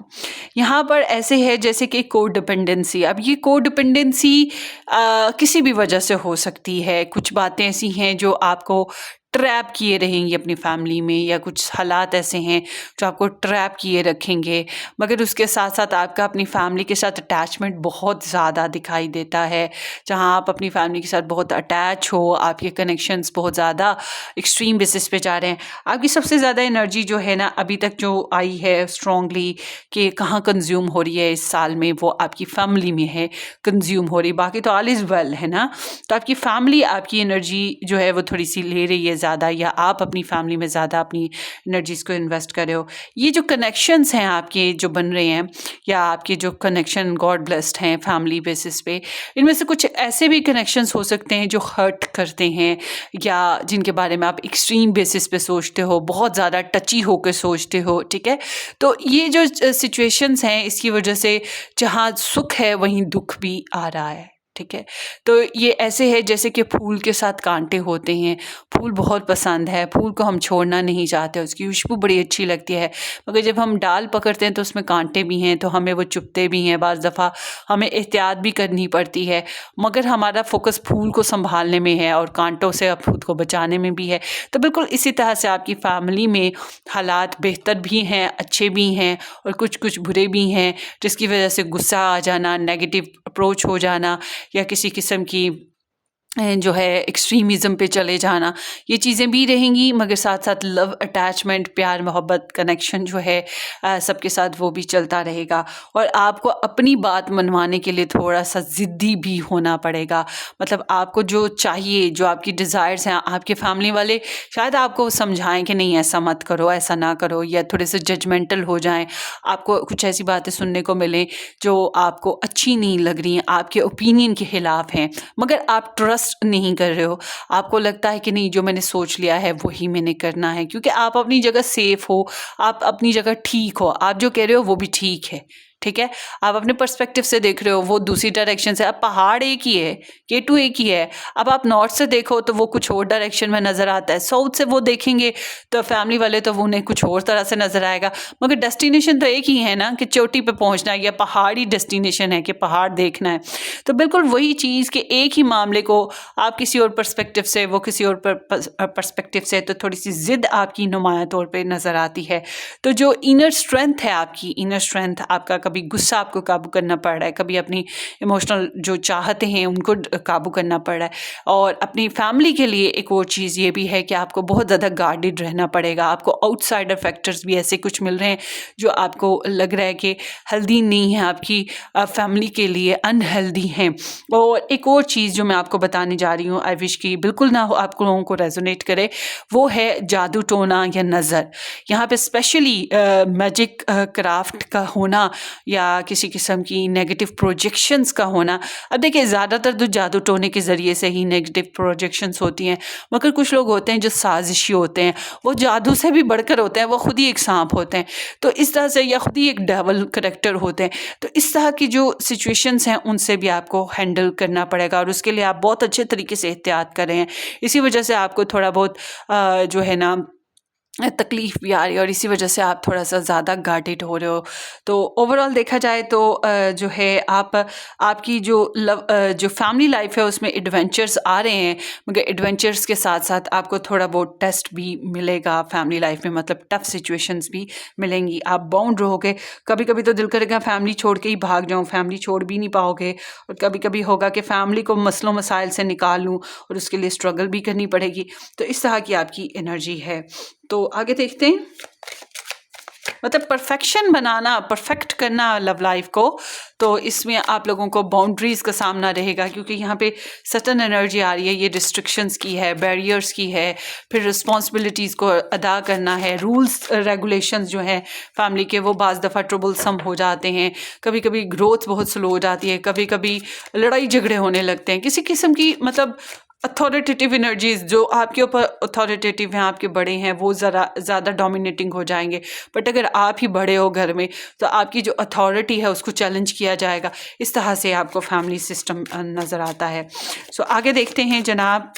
यहाँ पर ऐसे है जैसे कि कोड डिपेंडेंसी। अब ये कोड डिपेंडेंसी किसी भी वजह से हो सकती है। कुछ बातें ऐसी हैं जो आपको ट्रैप किए रहेंगी अपनी फैमिली में, या कुछ हालात ऐसे हैं जो आपको ट्रैप किए रखेंगे। मगर उसके साथ साथ आपका अपनी फैमिली के साथ अटैचमेंट बहुत ज़्यादा दिखाई देता है। जहां आप अपनी फैमिली के साथ बहुत अटैच हो, आपके कनेक्शंस बहुत ज़्यादा एक्सट्रीम बेसिस पे जा रहे हैं। आपकी सबसे ज़्यादा एनर्जी जो है ना अभी तक जो आई है स्ट्रॉन्गली कि कहाँ कंज्यूम हो रही है इस साल में, वो आपकी फैमिली में है कंज्यूम हो रही। बाकी तो ऑल इज़ वेल है ना। तो आपकी फैमिली आपकी एनर्जी जो है वो थोड़ी सी ले रही है ज़्यादा, या आप अपनी फैमिली में ज़्यादा अपनी एनर्जीज़ को इन्वेस्ट कर रहे हो। ये जो कनेक्शंस हैं आपके जो बन रहे हैं, या आपके जो कनेक्शन गॉड ब्लेस्ड हैं फैमिली बेसिस पे, इनमें से कुछ ऐसे भी कनेक्शंस हो सकते हैं जो हर्ट करते हैं, या जिनके बारे में आप एक्सट्रीम बेसिस पे सोचते हो, बहुत ज़्यादा टची होकर सोचते हो, ठीक है। तो ये जो सिचुएशंस हैं इसकी वजह से जहाँ सुख है वहीं दुख भी आ रहा है, ठीक है। तो ये ऐसे है जैसे कि फूल के साथ कांटे होते हैं। फूल बहुत पसंद है, फूल को हम छोड़ना नहीं चाहते, उसकी खुशबू बड़ी अच्छी लगती है, मगर जब हम डाल पकड़ते हैं तो उसमें कांटे भी हैं, तो हमें वो चुभते भी हैं। बाज़ दफ़ा हमें एहतियात भी करनी पड़ती है, मगर हमारा फोकस फूल को संभालने में है और कांटों से अब खुद को बचाने में भी है। तो बिल्कुल इसी तरह से आपकी फैमिली में हालात बेहतर भी हैं, अच्छे भी हैं, और कुछ कुछ बुरे भी हैं, जिसकी वजह से गुस्सा आ जाना, नेगेटिव अप्रोच हो जाना, या किसी किस्म की जो है एक्सट्रीमिज़म पे चले जाना, ये चीज़ें भी रहेंगी। मगर साथ साथ लव, अटैचमेंट, प्यार, मोहब्बत, कनेक्शन जो है सबके साथ वो भी चलता रहेगा। और आपको अपनी बात मनवाने के लिए थोड़ा सा ज़िद्दी भी होना पड़ेगा। मतलब आपको जो चाहिए, जो आपकी डिज़ायर्स हैं, आपके फैमिली वाले शायद आपको समझाएं कि नहीं ऐसा मत करो, ऐसा ना करो, या थोड़े से जजमेंटल हो जाएं, आपको कुछ ऐसी बातें सुनने को मिलें जो आपको अच्छी नहीं लग रही हैं, आपके ओपिनियन के ख़िलाफ़ हैं, मगर आप ट्रस्ट नहीं कर रहे हो। आपको लगता है कि नहीं, जो मैंने सोच लिया है वही मैंने करना है, क्योंकि आप अपनी जगह सेफ हो, आप अपनी जगह ठीक हो, आप जो कह रहे हो वो भी ठीक है, ठीक है। आप अपने पर्सपेक्टिव से देख रहे हो, वो दूसरी डायरेक्शन से। अब पहाड़ एक ही है, केटू एक ही है। अब आप नॉर्थ से देखो तो वो कुछ और डायरेक्शन में नज़र आता है, साउथ से वो देखेंगे तो फैमिली वाले तो वो उन्हें कुछ और तरह से नज़र आएगा, मगर डेस्टिनेशन तो एक ही है ना, कि चोटी पे पहुंचना है, या पहाड़ी डेस्टिनेशन है कि पहाड़ देखना है। तो बिल्कुल वही चीज़ कि एक ही मामले को आप किसी और पर्सपेक्टिव से, वो किसी और पर्सपेक्टिव से, तो थोड़ी सी ज़िद आपकी नुमाया तौर पर नज़र आती है। तो जो इनर स्ट्रेंथ है आपकी, इनर स्ट्रेंथ आपका, कभी गुस्सा आपको काबू करना पड़ रहा है, कभी अपनी इमोशनल जो चाहते हैं उनको काबू करना पड़ रहा है, और अपनी फैमिली के लिए एक और चीज़ ये भी है कि आपको बहुत ज़्यादा गार्डेड रहना पड़ेगा। आपको आउटसाइडर फैक्टर्स भी ऐसे कुछ मिल रहे हैं जो आपको लग रहा है कि हेल्दी नहीं है, आपकी फैमिली के लिए अनहेल्दी हैं। और एक और चीज़ जो मैं आपको बताने जा रही हूँ, आई विश की बिल्कुल ना हो आप लोगों को रेजोनेट करे, वो है जादू टोना या नज़र। यहाँ पे स्पेशली मैजिक क्राफ्ट का होना, या किसी किस्म की नेगेटिव प्रोजेक्शंस का होना। अब देखिए, ज़्यादातर तो जादू टोने के ज़रिए से ही नेगेटिव प्रोजेक्शंस होती हैं, मगर कुछ लोग होते हैं जो साजिशी होते हैं, वो जादू से भी बढ़कर होते हैं, वो खुद ही एक सांप होते हैं, तो इस तरह से, या खुद ही एक डेविल करैक्टर होते हैं। तो इस तरह की जो सिचुएशंस हैं उनसे भी आपको हैंडल करना पड़ेगा, और उसके लिए आप बहुत अच्छे तरीके से एहतियात कर रहे हैं। इसी वजह से आपको थोड़ा बहुत जो है ना तकलीफ़ भी आ रही है, और इसी वजह से आप थोड़ा सा ज़्यादा गार्डेड हो रहे हो। तो ओवरऑल देखा जाए तो जो है आपकी जो फैमिली लाइफ है उसमें एडवेंचर्स आ रहे हैं, मगर एडवेंचर्स के साथ साथ आपको थोड़ा बहुत टेस्ट भी मिलेगा फैमिली लाइफ में, मतलब टफ सिचुएशंस भी मिलेंगी। आप बाउंड रहोगे, कभी कभी तो दिल करेगा फैमिली छोड़ के ही भाग जाऊँ, फैमिली छोड़ भी नहीं पाओगे, और कभी कभी होगा कि फ़ैमिली को मसलों मसाइल से निकालूँ, और उसके लिए स्ट्रगल भी करनी पड़ेगी। तो इस तरह की आपकी एनर्जी है। तो आगे देखते हैं। मतलब परफेक्शन बनाना, परफेक्ट करना लव लाइफ को, तो इसमें आप लोगों को बाउंड्रीज़ का सामना रहेगा, क्योंकि यहाँ पे सटन एनर्जी आ रही है, ये रिस्ट्रिक्शंस की है, बैरियर्स की है, फिर रिस्पॉन्सिबिलिटीज़ को अदा करना है, रूल्स रेगुलेशंस जो हैं फैमिली के वो बाज़ दफ़ा ट्रबलसम हो जाते हैं, कभी कभी ग्रोथ बहुत स्लो हो जाती है, कभी कभी लड़ाई झगड़े होने लगते हैं, किसी किस्म की मतलब अथॉरिटेटिव एनर्जीज जो आपके ऊपर अथॉरिटेटिव हैं, आपके बड़े हैं, वो ज़रा ज़्यादा डोमिनेटिंग हो जाएंगे। बट अगर आप ही बड़े हो घर में तो आपकी जो अथॉरिटी है उसको चैलेंज किया जाएगा। इस तरह से आपको फैमिली सिस्टम नज़र आता है। सो आगे देखते हैं जनाब,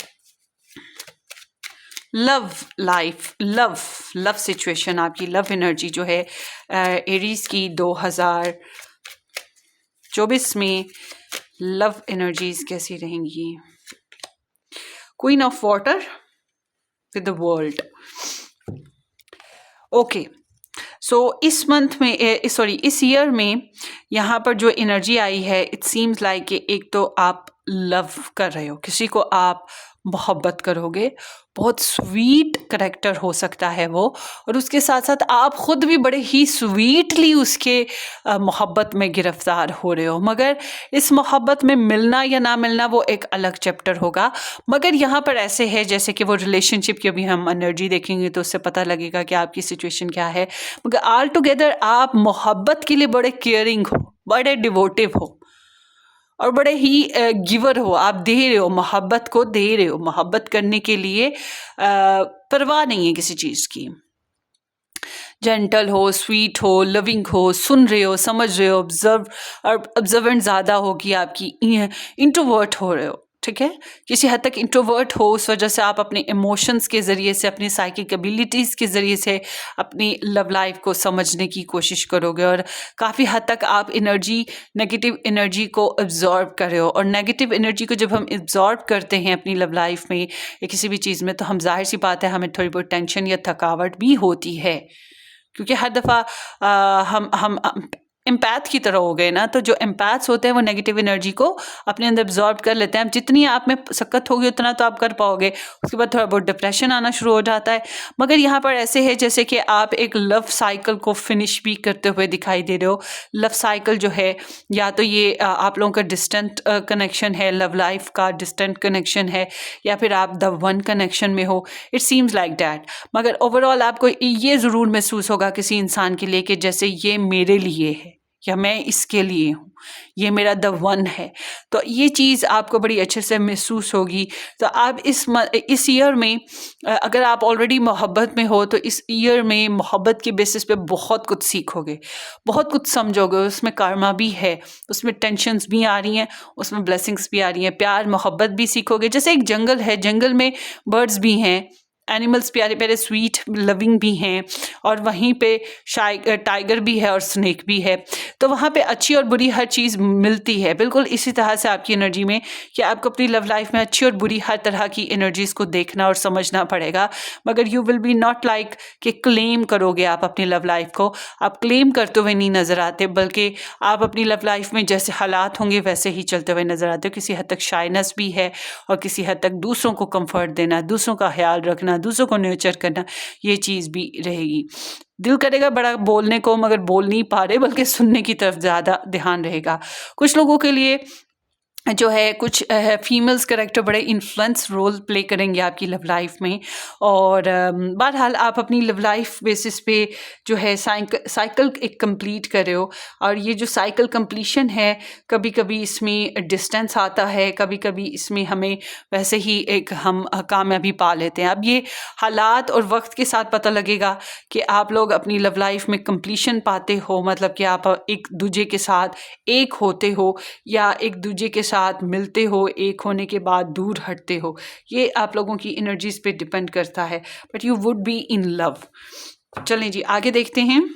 लव लाइफ, लव सिचुएशन, आपकी लव एनर्जी जो है एरीज की 2024 में लव एनर्जीज कैसी रहेंगी। Queen of water with the world. Okay, so इस मंथ में इस ईयर में यहाँ पर जो एनर्जी आई है, इट सीम्स लाइक एक तो आप लव कर रहे हो, किसी को आप मोहब्बत करोगे, बहुत स्वीट करेक्टर हो सकता है वो, और उसके साथ साथ आप ख़ुद भी बड़े ही स्वीटली उसके मोहब्बत में गिरफ़्तार हो रहे हो। मगर इस मोहब्बत में मिलना या ना मिलना वो एक अलग चैप्टर होगा। मगर यहाँ पर ऐसे है जैसे कि वो रिलेशनशिप की अभी हम एनर्जी देखेंगे तो उससे पता लगेगा कि आपकी सिचुएशन क्या है। मगर ऑल टुगेदर आप मोहब्बत के लिए बड़े केयरिंग हो, बड़े डिवोटिव हो और बड़े ही गिवर हो, आप दे रहे हो, मोहब्बत को दे रहे हो, मोहब्बत करने के लिए परवाह नहीं है किसी चीज़ की। जेंटल हो, स्वीट हो, लविंग हो, सुन रहे हो, समझ रहे हो, ऑब्जर्वेंट ज़्यादा होगी आपकी, इंट्रोवर्ट हो रहे हो, ठीक है, किसी हद तक इंट्रोवर्ट हो, उस वजह से आप अपने इमोशंस के ज़रिए से, अपनी साइकिक एबिलिटीज़ के ज़रिए से अपनी लव लाइफ को समझने की कोशिश करोगे और काफ़ी हद तक आप नेगेटिव एनर्जी को एब्जॉर्ब कर रहे हो। और नेगेटिव एनर्जी को जब हम एब्जॉर्ब करते हैं अपनी लव लाइफ में या किसी भी चीज़ में, तो हम जाहिर सी बात है हमें थोड़ी बहुत टेंशन या थकावट भी होती है, क्योंकि हर दफ़ा हम एम्पैथ की तरह हो गए ना, तो जो एम्पैथ्स होते हैं वो नेगेटिव एनर्जी को अपने अंदर एब्जॉर्ब कर लेते हैं। जितनी आप में सकत होगी उतना तो आप कर पाओगे, उसके बाद थोड़ा बहुत डिप्रेशन आना शुरू हो जाता है। मगर यहाँ पर ऐसे है जैसे कि आप एक लव साइकिल को फिनिश भी करते हुए दिखाई दे रहे हो। लव साइकिल जो है, या तो ये आप लोगों का डिस्टेंट कनेक्शन है, लव लाइफ का डिस्टेंट कनेक्शन है, या फिर आप द वन कनेक्शन में हो, इट सीम्स लाइक डैट। मगर ओवरऑल आपको ये ज़रूर महसूस होगा किसी इंसान के लिए कि जैसे ये मेरे लिए है या मैं इसके लिए हूँ, ये मेरा द वन है। तो ये चीज़ आपको बड़ी अच्छे से महसूस होगी। तो आप इस ईयर में अगर आप ऑलरेडी मोहब्बत में हो तो इस ईयर में मोहब्बत के बेसिस पे बहुत कुछ सीखोगे, बहुत कुछ समझोगे। उसमें कर्मा भी है, उसमें टेंशन्स भी आ रही हैं, उसमें ब्लेसिंग्स भी आ रही हैं, प्यार मोहब्बत भी सीखोगे। जैसे एक जंगल है, जंगल में बर्ड्स भी हैं, एनिमल्स प्यारे प्यारे स्वीट लविंग भी हैं, और वहीं पे टाइगर भी है और स्नेक भी है। तो वहाँ पे अच्छी और बुरी हर चीज़ मिलती है। बिल्कुल इसी तरह से आपकी एनर्जी में कि आपको अपनी लव लाइफ में अच्छी और बुरी हर तरह की एनर्जीज़ को देखना और समझना पड़ेगा। मगर you will be not like कि क्लेम करोगे आप अपनी लव लाइफ को, आप क्लेम करते हुए नहीं नज़र आते, बल्कि आप अपनी लव लाइफ में जैसे हालात होंगे वैसे ही चलते हुए नज़र आते हो। किसी हद तक शाइनेस भी है और किसी हद तक दूसरों को कंफर्ट देना, दूसरों का ख्याल रखना, दूसरों को नर्चर करना, ये चीज़ भी रहेगी। दिल करेगा बड़ा बोलने को, मगर बोल नहीं पा रहे, बल्कि सुनने की तरफ ज़्यादा ध्यान रहेगा। कुछ लोगों के लिए जो है, कुछ फीमेल्स कैरेक्टर बड़े इन्फ्लुएंस रोल प्ले करेंगे आपकी लव लाइफ में। और बहरहाल आप अपनी लव लाइफ बेसिस पे जो है साइकिल एक कंप्लीट कर रहे हो, और ये जो साइकिल कंप्लीशन है, कभी कभी इसमें डिस्टेंस आता है, कभी कभी इसमें हमें वैसे ही एक हम कामयाबी पा लेते हैं। अब ये हालात और वक्त के साथ पता लगेगा कि आप लोग अपनी लव लाइफ में कंप्लीशन पाते हो, मतलब कि आप एक दूजे के साथ एक होते हो या एक दूजे के साथ मिलते हो, एक होने के बाद दूर हटते हो। ये आप लोगों की एनर्जीज पे डिपेंड करता है, but you would be in love. चलें जी आगे देखते हैं।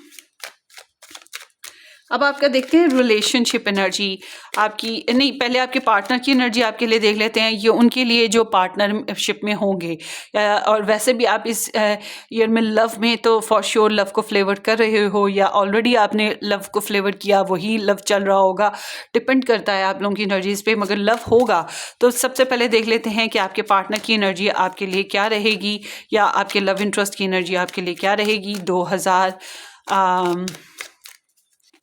अब आपका देखते हैं रिलेशनशिप एनर्जी आपकी, नहीं पहले आपके पार्टनर की एनर्जी आपके लिए देख लेते हैं। ये उनके लिए जो पार्टनरशिप में होंगे, और वैसे भी आप इस ईयर में लव में तो फॉर श्योर लव को फ्लेवर कर रहे हो, या ऑलरेडी आपने लव को फ्लेवर किया, वही लव चल रहा होगा, डिपेंड करता है आप लोगों की एनर्जीज पे। मगर लव होगा तो सबसे पहले देख लेते हैं कि आपके पार्टनर की एनर्जी आपके लिए क्या रहेगी, या आपके लव इंटरेस्ट की एनर्जी आपके लिए क्या रहेगी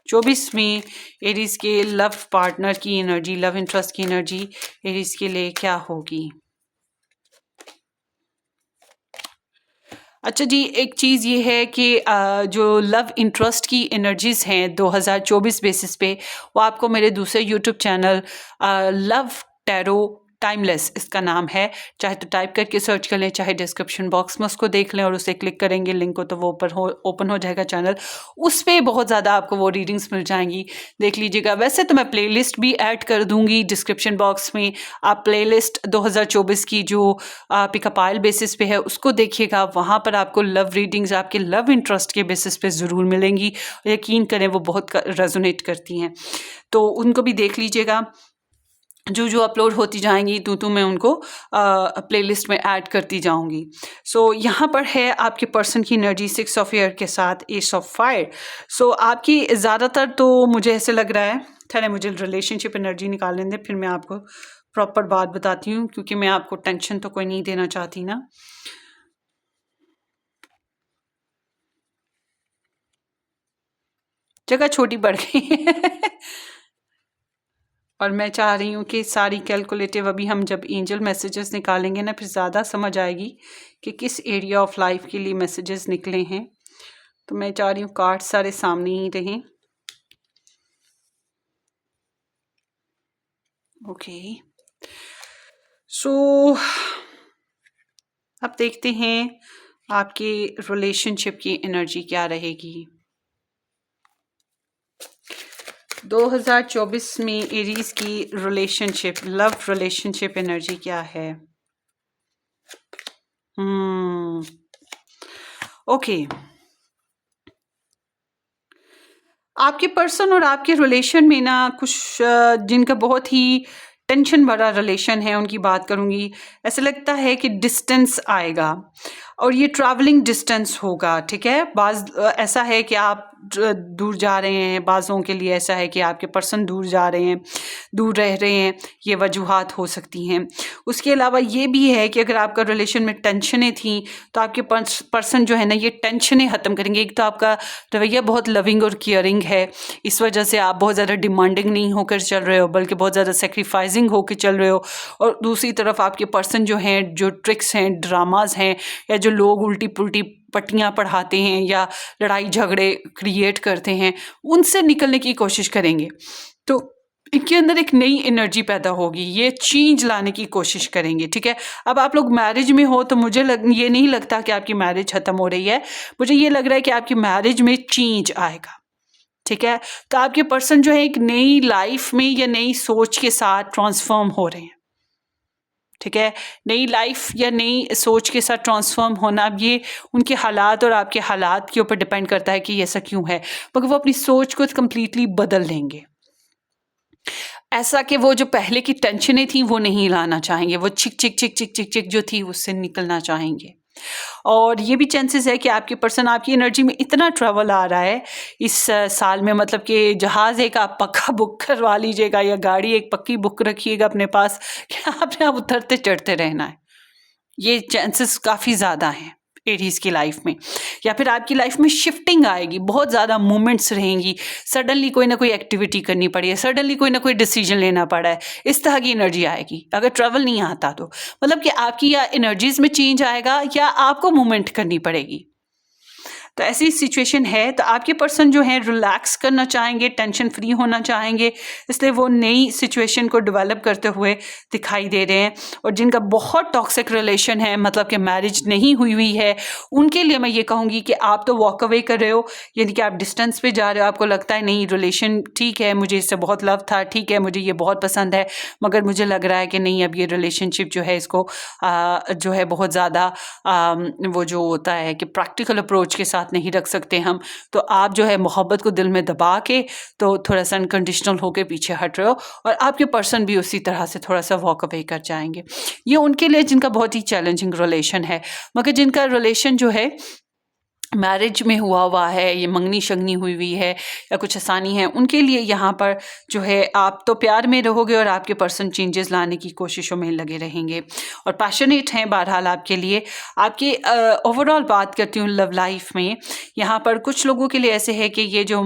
24 में एरीज के लव पार्टनर की एनर्जी, लव इंटरेस्ट की एनर्जी एरीज के लिए क्या होगी। अच्छा जी, एक चीज़ ये है कि जो लव इंटरेस्ट की एनर्जीज़ हैं 2024 बेसिस पे, वो आपको मेरे दूसरे YouTube channel love tarot timeless इसका नाम है, चाहे तो टाइप करके सर्च कर लें, चाहे डिस्क्रिप्शन बॉक्स में उसको देख लें और उसे क्लिक करेंगे लिंक को तो वो ओपन हो जाएगा चैनल। उस पर बहुत ज़्यादा आपको वो रीडिंग्स मिल जाएंगी, देख लीजिएगा। वैसे तो मैं प्लेलिस्ट भी ऐड कर दूंगी डिस्क्रिप्शन बॉक्स में, आप प्लेलिस्ट 2024 की जो पिकअप आयल बेसिस पे है उसको देखिएगा, वहाँ पर आपको लव रीडिंग्स आपके लव इंटरेस्ट के बेसिस पे ज़रूर मिलेंगी। यकीन करें वो बहुत रेजोनेट करती हैं, तो उनको भी देख लीजिएगा। जो जो अपलोड होती जाएंगी तो मैं उनको प्लेलिस्ट में ऐड करती जाऊंगी। सो यहाँ पर है आपके पर्सन की एनर्जी 6 ऑफ एयर के साथ एस ऑफ फायर। सो आपकी ज़्यादातर तो मुझे ऐसे लग रहा है, ठहरे मुझे रिलेशनशिप एनर्जी निकालने दें, फिर मैं आपको प्रॉपर बात बताती हूँ, क्योंकि मैं आपको टेंशन तो कोई नहीं देना चाहती ना। जगह छोटी पड़ गई और मैं चाह रही हूँ कि सारी कैलकुलेटिव अभी हम जब एंजल मैसेजेस निकालेंगे ना, फिर ज़्यादा समझ आएगी कि किस एरिया ऑफ लाइफ के लिए मैसेजेस निकले हैं। तो मैं चाह रही हूँ कार्ड सारे सामने ही रहें। ओके, सो अब देखते हैं आपके रिलेशनशिप की एनर्जी क्या रहेगी 2024 में। एरीज की रिलेशनशिप, लव रिलेशनशिप एनर्जी क्या है। ओके, आपके पर्सन और आपके रिलेशन में ना कुछ जिनका बहुत ही टेंशन भरा रिलेशन है उनकी बात करूंगी। ऐसा लगता है कि डिस्टेंस आएगा और ये ट्रैवलिंग डिस्टेंस होगा, ठीक है। ऐसा है कि आप दूर जा रहे हैं, बाज़ों के लिए ऐसा है कि आपके पर्सन दूर जा रहे हैं, दूर रह रहे हैं, ये वजूहात हो सकती हैं। उसके अलावा ये भी है कि अगर आपका रिलेशन में टेंशनें थी तो आपके पर्सन जो है ना ये टेंशनें ख़त्म करेंगे। एक तो आपका रवैया बहुत लविंग और केयरिंग है, इस वजह से आप बहुत ज़्यादा डिमांडिंग नहीं होकर चल रहे हो, बल्कि बहुत ज़्यादा सेक्रीफाइसिंग होकर चल रहे हो। और दूसरी तरफ आपके पर्सन जो हैं, जो ट्रिक्स हैं, ड्रामाज हैं, या जो लोग उल्टी पुल्टी पट्टियाँ पढ़ाते हैं या लड़ाई झगड़े क्रिएट करते हैं, उनसे निकलने की कोशिश करेंगे। तो इनके अंदर एक नई एनर्जी पैदा होगी, ये चेंज लाने की कोशिश करेंगे, ठीक है। अब आप लोग मैरिज में हो तो मुझे ये नहीं लगता कि आपकी मैरिज खत्म हो रही है, मुझे ये लग रहा है कि आपकी मैरिज में चेंज आएगा, ठीक है। तो आपके पर्सन जो है एक नई लाइफ में या नई सोच के साथ ट्रांसफॉर्म हो रहे हैं, ठीक है। नई लाइफ या नई सोच के साथ ट्रांसफॉर्म होना, अब ये उनके हालात और आपके हालात के ऊपर डिपेंड करता है कि ऐसा क्यों है, मगर वो अपनी सोच को कंप्लीटली बदल लेंगे। ऐसा कि वो जो पहले की टेंशनें थी वो नहीं लाना चाहेंगे, वो चिक चिक चिक चिक चिक चिक जो थी उससे निकलना चाहेंगे। और ये भी चांसेस है कि आपके पर्सन आपकी एनर्जी में इतना ट्रैवल आ रहा है इस साल में, मतलब कि जहाज़ एक आप पक्का बुक करवा लीजिएगा या गाड़ी एक पक्की बुक रखिएगा अपने पास कि आपने आप उतरते चढ़ते रहना है। ये चांसेस काफ़ी ज़्यादा हैं एरीज की लाइफ में। या फिर आपकी लाइफ में शिफ्टिंग आएगी, बहुत ज़्यादा मूवमेंट्स रहेंगी, सडनली कोई ना कोई एक्टिविटी करनी पड़ी है, सडनली कोई ना कोई डिसीजन लेना पड़ा है, इस तरह की एनर्जी आएगी अगर ट्रैवल नहीं आता तो। मतलब कि आपकी या एनर्जीज में चेंज आएगा या आपको मूवमेंट करनी पड़ेगी। तो ऐसी सिचुएशन है। तो आपके पर्सन जो है रिलैक्स करना चाहेंगे, टेंशन फ्री होना चाहेंगे, इसलिए वो नई सिचुएशन को डेवलप करते हुए दिखाई दे रहे हैं। और जिनका बहुत टॉक्सिक रिलेशन है, मतलब कि मैरिज नहीं हुई है, उनके लिए मैं ये कहूँगी कि आप तो वॉक अवे कर रहे हो, यानी कि आप डिस्टेंस पे जा रहे हो। आपको लगता है नहीं रिलेशन ठीक है, मुझे इससे बहुत लव था, ठीक है मुझे ये बहुत पसंद है, मगर मुझे लग रहा है कि नहीं अब ये रिलेशनशिप जो है इसको जो है बहुत ज़्यादा वो जो होता है कि प्रैक्टिकल अप्रोच के साथ नहीं रख सकते हम। तो आप जो है मोहब्बत को दिल में दबा के तो थोड़ा सा अनकंडीशनल होकर पीछे हट रहे हो, और आपके पर्सन भी उसी तरह से थोड़ा सा वॉक अवे कर जाएंगे। ये उनके लिए जिनका बहुत ही चैलेंजिंग रिलेशन है। मगर जिनका रिलेशन जो है मैरिज में हुआ है, ये मंगनी शंगनी हुई हुई है या कुछ आसानी है, उनके लिए यहाँ पर जो है आप तो प्यार में रहोगे और आपके पर्सन चेंजेस लाने की कोशिशों में लगे रहेंगे और पैशनेट हैं बहरहाल आपके लिए। आपकी ओवरऑल बात करती हूँ लव लाइफ में, यहाँ पर कुछ लोगों के लिए ऐसे है कि ये जो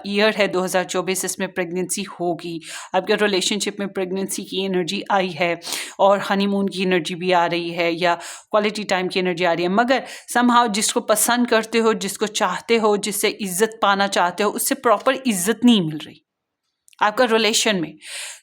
ईयर है 2024, इसमें प्रेगनेंसी होगी, आपके रिलेशनशिप में प्रेगनेंसी की एनर्जी आई है और हनीमून की एनर्जी भी आ रही है या क्वालिटी टाइम की एनर्जी आ रही है। मगर समहाउ जिसको पसंद करते हो, जिसको चाहते हो, जिससे इज्जत पाना चाहते हो, उससे प्रॉपर इज्जत नहीं मिल रही। आपका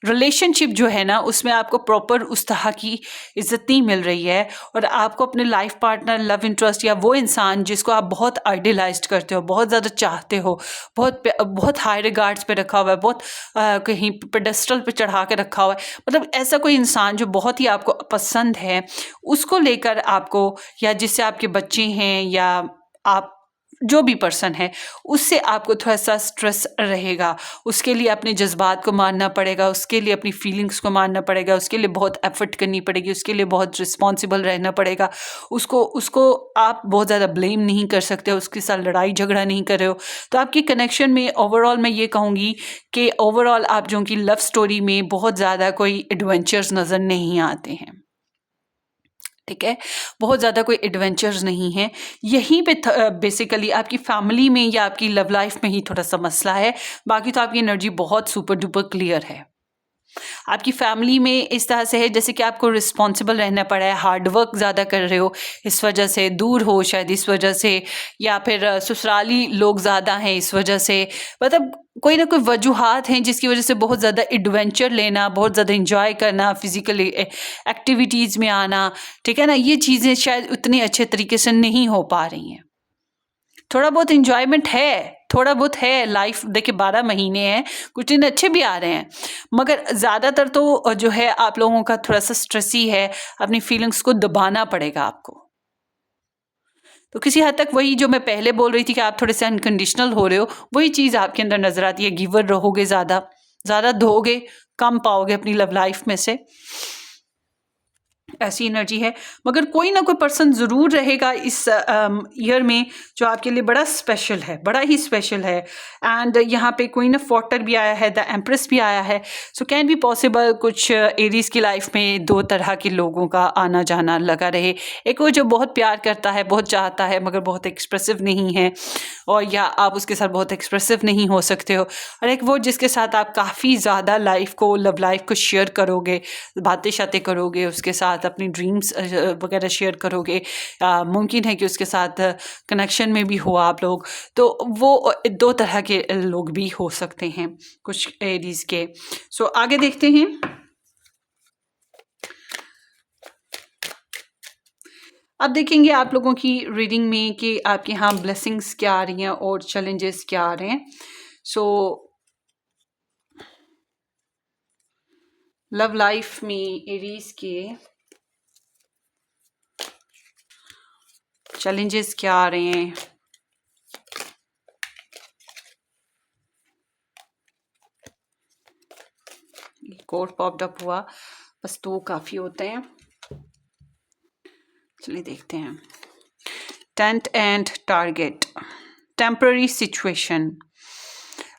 रिलेशनशिप जो है ना, उसमें आपको प्रॉपर उस तरह की इज्जत नहीं मिल रही है और आपको अपने लाइफ पार्टनर, लव इंटरेस्ट या वो इंसान जिसको आप बहुत आइडियलाइज्ड करते हो, बहुत ज़्यादा चाहते हो, बहुत हाई रिगार्ड्स पे रखा हुआ है, बहुत कहीं पेडेस्टल पे चढ़ा के रखा हुआ है, मतलब ऐसा कोई इंसान जो बहुत ही आपको पसंद है, उसको लेकर आपको, या जिससे आपके बच्चे हैं या आप जो भी पर्सन है, उससे आपको थोड़ा सा स्ट्रेस रहेगा। उसके लिए अपने जज्बात को मानना पड़ेगा, उसके लिए अपनी फीलिंग्स को मानना पड़ेगा, उसके लिए बहुत एफर्ट करनी पड़ेगी, उसके लिए बहुत रिस्पॉन्सिबल रहना पड़ेगा। उसको आप बहुत ज़्यादा ब्लेम नहीं कर सकते, उसके साथ लड़ाई झगड़ा नहीं कर रहे हो। तो आपकी कनेक्शन में ओवरऑल मैं ये कहूँगी कि ओवरऑल आप जो कि लव स्टोरी में बहुत ज़्यादा कोई एडवेंचर्स नज़र नहीं आते हैं। ठीक है, बहुत ज़्यादा कोई एडवेंचर्स नहीं है। यहीं पे बेसिकली आपकी फैमिली में या आपकी लव लाइफ में ही थोड़ा सा मसला है, बाकी तो आपकी एनर्जी बहुत सुपर डुपर क्लियर है। आपकी फैमिली में इस तरह से है जैसे कि आपको रिस्पॉन्सिबल रहना पड़ा है, हार्ड वर्क ज़्यादा कर रहे हो, इस वजह से दूर हो शायद, इस वजह से, या फिर ससुराली लोग ज़्यादा हैं इस वजह से, मतलब कोई ना कोई वजूहात हैं जिसकी वजह से बहुत ज़्यादा एडवेंचर लेना, बहुत ज़्यादा इंजॉय करना, फिजिकल एक्टिविटीज़ में आना, ठीक है ना, ये चीज़ें शायद उतने अच्छे तरीके से नहीं हो पा रही हैं। थोड़ा बहुत इंजॉयमेंट है, थोड़ा बहुत है, लाइफ देखिए 12 महीने हैं, कुछ दिन अच्छे भी आ रहे हैं, मगर ज़्यादातर तो जो है आप लोगों का थोड़ा सा स्ट्रेस ही है, अपनी फीलिंग्स को दबाना पड़ेगा आपको। तो किसी हद तक वही जो मैं पहले बोल रही थी कि आप थोड़े से अनकंडीशनल हो रहे हो, वही चीज़ आपके अंदर नज़र आती है। गिवर रहोगे, ज़्यादा दोगे, कम पाओगे अपनी लव लाइफ में से, ऐसी एनर्जी है। मगर कोई ना कोई पर्सन ज़रूर रहेगा इस ईयर में जो आपके लिए बड़ा स्पेशल है, बड़ा ही स्पेशल है। एंड यहाँ पे क्वीन ऑफ वाटर भी आया है, द एम्प्रेस भी आया है। सो कैन बी पॉसिबल कुछ एरीज की लाइफ में दो तरह के लोगों का आना जाना लगा रहे। एक वो जो बहुत प्यार करता है, बहुत चाहता है, मगर बहुत एक्सप्रेसिव नहीं है, और या आप उसके साथ बहुत एक्सप्रेसिव नहीं हो सकते हो। और एक वो जिसके साथ आप काफ़ी ज़्यादा लाइफ को, लव लाइफ को शेयर करोगे, बातें शातें करोगे, उसके साथ अपनी ड्रीम्स वगैरह शेयर करोगे, मुमकिन है कि उसके साथ कनेक्शन में भी हो आप लोग। तो वो दो तरह के लोग भी हो सकते हैं कुछ एरीज के। सो आगे देखते हैं। अब देखेंगे आप लोगों की रीडिंग में कि आपके यहाँ ब्लेसिंग्स क्या आ रही हैं और चैलेंजेस क्या आ रहे हैं। सो लव लाइफ में एरीज के चैलेंजेस क्या आ रहे हैं, कोड पॉप्ड अप हुआ, बस तो काफ़ी होते हैं। चलिए देखते हैं। Tent and target, temporary situation.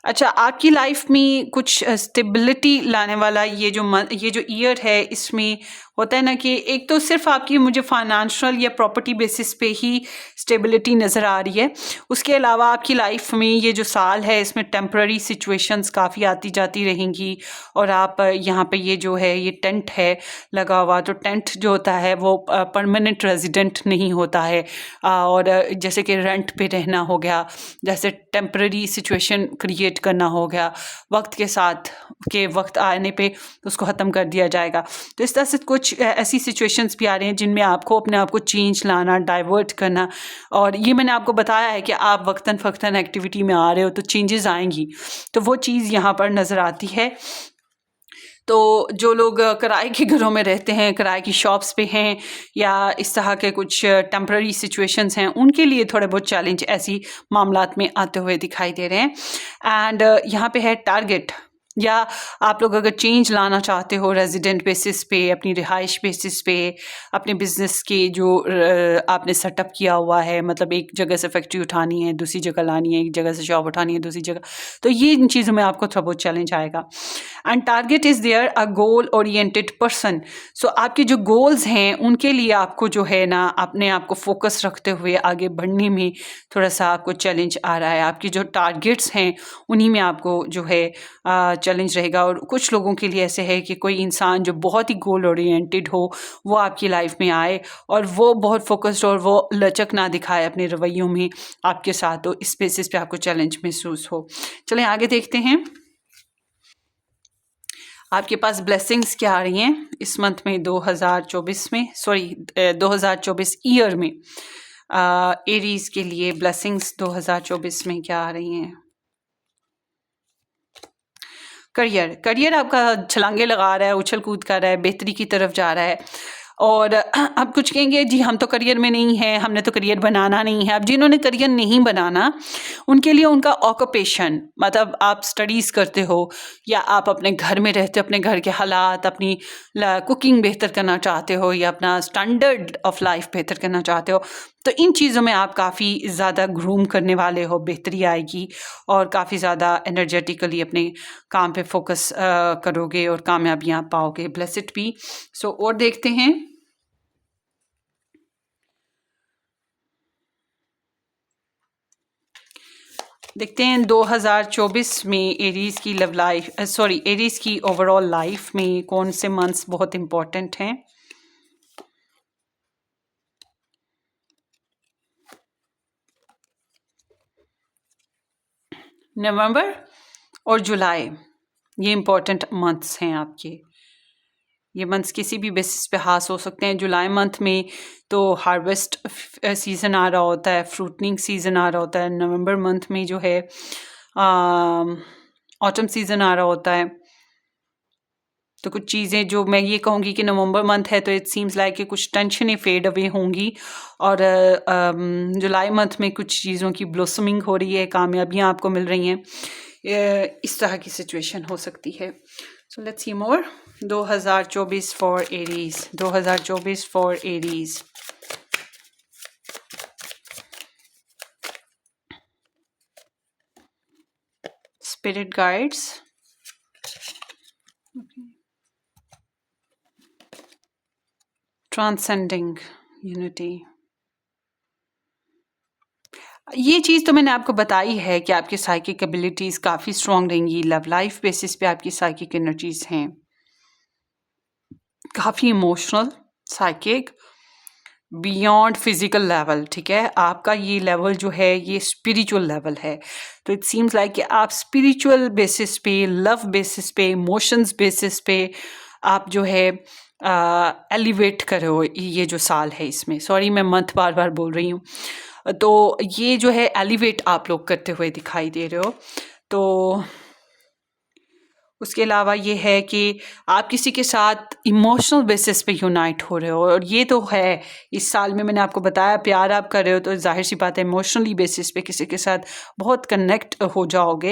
अच्छा, आपकी लाइफ में कुछ स्टेबिलिटी लाने वाला ये जो ईयर है, इसमें होता है ना कि एक तो सिर्फ आपकी मुझे फाइनेंशियल या प्रॉपर्टी बेसिस पे ही स्टेबिलिटी नज़र आ रही है। उसके अलावा आपकी लाइफ में ये जो साल है, इसमें टेम्पररी सिचुएशंस काफ़ी आती जाती रहेंगी। और आप यहाँ पे ये जो है, ये टेंट है लगा हुआ, तो टेंट जो होता है वो परमानेंट रेजिडेंट नहीं होता है। और जैसे कि रेंट पे रहना हो गया, जैसे टेम्पररी सिचुएशन क्रिएट करना हो गया, वक्त के साथ के वक्त आने पे उसको ख़त्म कर दिया जाएगा। तो इस तरह से कुछ ऐसी सिचुएशंस भी आ रही हैं जिनमें आपको अपने आप को चेंज लाना, डाइवर्ट करना। और ये मैंने आपको बताया है कि आप वक्तन फ़क्तन एक्टिविटी में आ रहे हो तो चेंजेस आएंगी, तो वो चीज़ यहाँ पर नज़र आती है। तो जो लोग किराए के घरों में रहते हैं, किराए की शॉप्स पे हैं, या इस तरह के कुछ टेम्पररी सिचुएशंस हैं, उनके लिए थोड़े बहुत चैलेंज ऐसी मामलात में आते हुए दिखाई दे रहे हैं। एंड यहाँ पे है टारगेट। या आप लोग अगर चेंज लाना चाहते हो रेजिडेंट बेसिस पे, अपनी रिहाइश बेसिस पे, अपने बिजनेस के जो आपने सेटअप किया हुआ है, मतलब एक जगह से फैक्ट्री उठानी है दूसरी जगह लानी है, एक जगह से शॉप उठानी है दूसरी जगह, तो ये इन चीज़ों में आपको थोड़ा बहुत चैलेंज आएगा। And target is there a goal oriented person. So आपके जो गोल्स हैं उनके लिए आपको जो है ना अपने आप को फोकस रखते हुए आगे बढ़ने में थोड़ा सा आपको चैलेंज आ रहा है। आपकी जो टारगेट्स हैं उन्हीं में आपको जो है चैलेंज रहेगा। और कुछ लोगों के लिए ऐसे है कि कोई इंसान जो बहुत ही गोल ओरिएंटेड हो वो आपकी लाइफ में आए और वो बहुत फोकस्ड और वो लचक ना दिखाए अपने रवैयों में आपके साथ, तो इस बेसिस पे आपको चैलेंज महसूस हो। चलें आगे देखते हैं आपके पास ब्लेसिंग्स क्या आ रही हैं इस मंथ में 2024 में, सॉरी 2024 ईयर में एरीज के लिए ब्लेसिंग्स 2024 में क्या आ रही हैं। करियर आपका छलांगे लगा रहा है, उछल कूद कर रहा है, बेहतरी की तरफ जा रहा है। और आप कुछ कहेंगे जी हम तो करियर में नहीं हैं, हमने तो करियर बनाना नहीं है। अब जिन्होंने करियर नहीं बनाना उनके लिए उनका ऑक्यूपेशन, मतलब आप स्टडीज़ करते हो या आप अपने घर में रहते हो, अपने घर के हालात, अपनी कुकिंग बेहतर करना चाहते हो या अपना स्टैंडर्ड ऑफ लाइफ बेहतर करना चाहते हो, तो इन चीज़ों में आप काफ़ी ज़्यादा ग्रूम करने वाले हो, बेहतरी आएगी और काफ़ी ज़्यादा एनर्जेटिकली अपने काम पे फोकस करोगे और कामयाबियाँ पाओगे। Blessed B. सो और देखते हैं देखते हैं 2024 में एरीज की लव लाइफ, सॉरी एरीज की ओवरऑल लाइफ में कौन से मंथ्स बहुत इम्पोर्टेंट हैं। नवंबर और जुलाई ये इम्पोर्टेंट मंथ्स हैं आपके। ये मंथ्स किसी भी बेसिस पे हास हो सकते हैं। जुलाई मंथ में तो हार्वेस्ट सीज़न आ रहा होता है, फ्रूटनिंग सीज़न आ रहा होता है। नवंबर मंथ में जो है ऑटम सीज़न आ रहा होता है। तो कुछ चीज़ें जो मैं ये कहूँगी कि नवंबर मंथ है तो इट सीम्स लाइक कि कुछ टेंशनें फेड अवे होंगी और जुलाई मंथ में कुछ चीज़ों की ब्लॉसमिंग हो रही है, कामयाबियाँ आपको मिल रही हैं। इस तरह की सिचुएशन हो सकती है। So let's see more 2024 for Aries. 2024 for Aries. Spirit guides. Transcending unity. ये चीज़ तो मैंने आपको बताई है कि आपकी साइकिक एबिलिटीज़ काफ़ी स्ट्रॉन्ग रहेंगी। लव लाइफ बेसिस पे आपकी साइकिक एनर्जीज हैं काफ़ी emotional, psychic, beyond physical level. ठीक है, आपका ये लेवल जो है ये स्पिरिचुअल लेवल है। तो इट सीम्स लाइक कि आप स्पिरिचुअल बेसिस पे, लव बेसिस पे, इमोशंस बेसिस पे आप जो है एलिवेट करो ये जो साल है इसमें। सॉरी मैं मंथ बार बार बोल रही हूँ। तो ये जो है एलिवेट आप लोग करते हुए दिखाई दे रहे हो। तो उसके अलावा ये है कि आप किसी के साथ इमोशनल बेसिस पे यूनाइट हो रहे हो और ये तो है इस साल में मैंने आपको बताया प्यार आप कर रहे हो तो जाहिर सी बात है इमोशनली बेसिस पे किसी के साथ बहुत कनेक्ट हो जाओगे।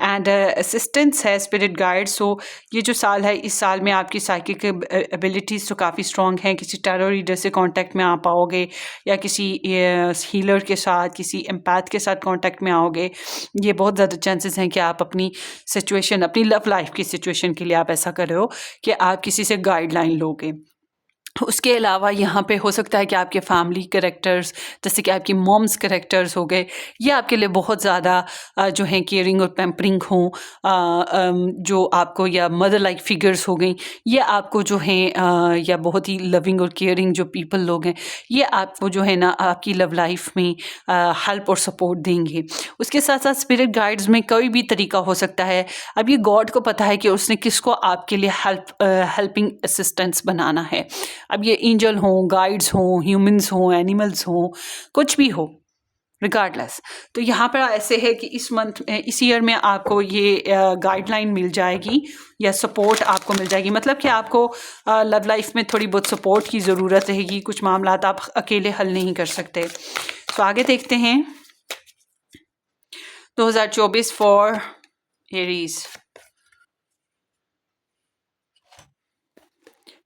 एंड असिस्टेंस है स्पिरिट गाइड। सो ये जो साल है इस साल में आपकी साइकिक एबिलिटीज़ तो काफ़ी स्ट्रॉन्ग हैं। किसी टैरो रीडर से कांटेक्ट में आ पाओगे या किसी हीलर के साथ, किसी एम्पैथ के साथ कांटेक्ट में आओगे। ये बहुत ज़्यादा चांसेस हैं कि आप अपनी सिचुएशन, अपनी लव लाइफ की सिचुएशन के लिए आप ऐसा कर रहे हो कि आप किसी से गाइडलाइन लोगे। उसके अलावा यहाँ पे हो सकता है कि आपके फैमिली कैरेक्टर्स जैसे कि आपकी मॉम्स कैरेक्टर्स हो गए ये आपके लिए बहुत ज़्यादा जो हैं केयरिंग और पैम्परिंग हों, जो आपको, या मदर लाइक फिगर्स हो गई ये आपको जो हैं, या बहुत ही लविंग और केयरिंग जो पीपल लोग हैं ये आपको जो है ना आपकी लव लाइफ में हेल्प और सपोर्ट देंगे। उसके साथ साथ स्पिरिट गाइड्स में कोई भी तरीका हो सकता है। अब ये गॉड को पता है कि उसने किसको आपके लिए हेल्पिंग असिस्टेंस बनाना है। अब ये एंजल हों, गाइड्स हों, ह्यूमंस हों, एनिमल्स हों, कुछ भी हो रिगार्डलेस। तो यहाँ पर ऐसे है कि इस मंथ, इस ईयर में आपको ये गाइडलाइन मिल जाएगी या सपोर्ट आपको मिल जाएगी। मतलब कि आपको लव लाइफ में थोड़ी बहुत सपोर्ट की ज़रूरत रहेगी। कुछ मामला आप अकेले हल नहीं कर सकते। तो आगे देखते हैं 2024 for Aries.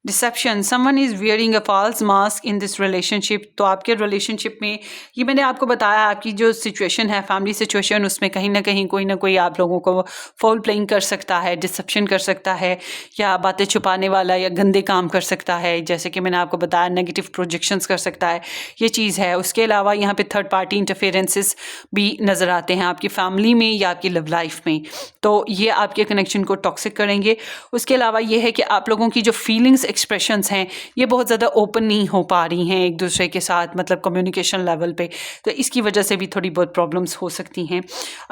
Deception, someone is wearing a false mask in this relationship. तो आपके रिलेशनशिप में, ये मैंने आपको बताया, आपकी जो सिचुएशन है, फैमिली सिचुएशन, उसमें कहीं ना कहीं कोई ना कोई आप लोगों को फॉल प्लेइंग कर सकता है, डिसेप्शन कर सकता है, या बातें छुपाने वाला या गंदे काम कर सकता है, जैसे कि मैंने आपको बताया नेगेटिव प्रोजेक्शंस कर सकता है, ये चीज़ है। उसके अलावा यहाँ पे थर्ड पार्टी इंटरफेरेंसेस भी नज़र आते हैं आपकी फैमिली में या आपकी लव लाइफ में, तो ये आपके कनेक्शन को टॉक्सिक करेंगे। उसके अलावा ये है कि आप लोगों की जो फीलिंग्स एक्सप्रेशंस हैं ये बहुत ज़्यादा ओपन नहीं हो पा रही हैं एक दूसरे के साथ, मतलब कम्युनिकेशन लेवल पे, तो इसकी वजह से भी थोड़ी बहुत प्रॉब्लम्स हो सकती हैं।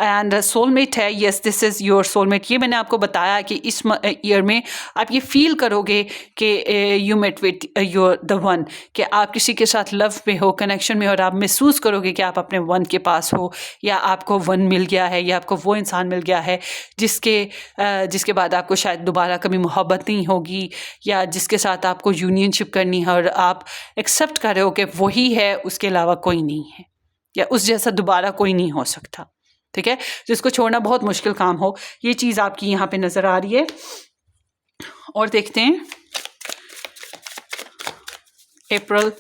एंड सोलमेट है, yes this is your soulmate. ये मैंने आपको बताया कि इस ईयर में आप ये फील करोगे कि you met with your the one, कि आप किसी के साथ लव में हो, कनेक्शन में हो, और आप महसूस करोगे कि आप अपने वन के पास हो, या आपको वन मिल गया है, या आपको वो इंसान मिल गया है जिसके बाद आपको शायद दोबारा कभी मोहब्बत नहीं होगी, या जिसके साथ आपको यूनियनशिप करनी है और आप एक्सेप्ट कर रहे हो कि वही है, उसके अलावा कोई नहीं है, या उस जैसा दोबारा कोई नहीं हो सकता। ठीक है, जिसको छोड़ना बहुत मुश्किल काम हो, ये चीज़ आपकी यहाँ पे नज़र आ रही है। और देखते हैं अप्रैल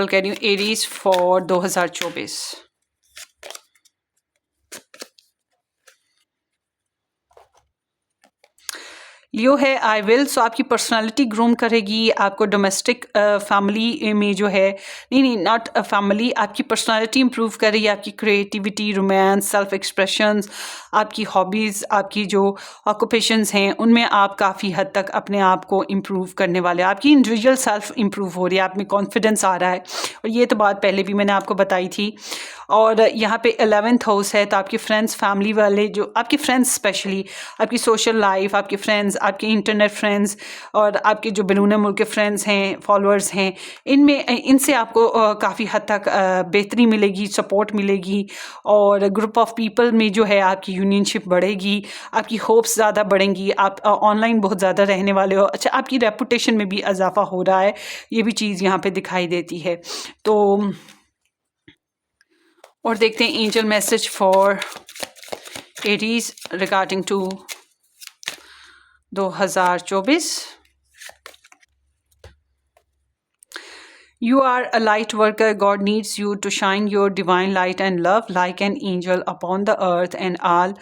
कह रही हूँ, एरीज फॉर 2024। लियो है आई विल। सो आपकी पर्सनालिटी ग्रूम करेगी, आपको डोमेस्टिक फैमिली में जो है, नहीं नॉट फैमिली, आपकी पर्सनालिटी इंप्रूव करेगी, आपकी क्रिएटिविटी, रोमांस, सेल्फ एक्सप्रेशंस, आपकी हॉबीज़, आपकी जो ऑक्यूपेशंस हैं उनमें आप काफ़ी हद तक अपने आप को इम्प्रूव करने वाले, आपकी इंडिविजुअल सेल्फ इम्प्रूव हो रही है, आप में कॉन्फिडेंस आ रहा है, और ये तो बात पहले भी मैंने आपको बताई थी। और यहाँ पे 11th हाउस है, तो आपके फ्रेंड्स, फैमिली वाले, जो आपके फ्रेंड्स, स्पेशली आपकी सोशल लाइफ, आपके फ्रेंड्स, आपके इंटरनेट फ्रेंड्स, और आपके जो बैरून मुल्क के फ्रेंड्स हैं, फॉलोअर्स हैं, इनसे आपको काफ़ी हद तक बेहतरी मिलेगी, सपोर्ट मिलेगी, और ग्रुप ऑफ पीपल में जो है आपकी यूनियनशिप बढ़ेगी, आपकी होप्स ज़्यादा बढ़ेंगी, आप ऑनलाइन बहुत ज़्यादा रहने वाले हो। अच्छा, आपकी रेपुटेशन में भी इजाफा हो रहा है, ये भी चीज़ यहाँ पे दिखाई देती है। तो और देखते हैं angel message for Aries regarding to 2024। You are a light worker. God needs you to shine your divine light and love like an angel upon the earth and all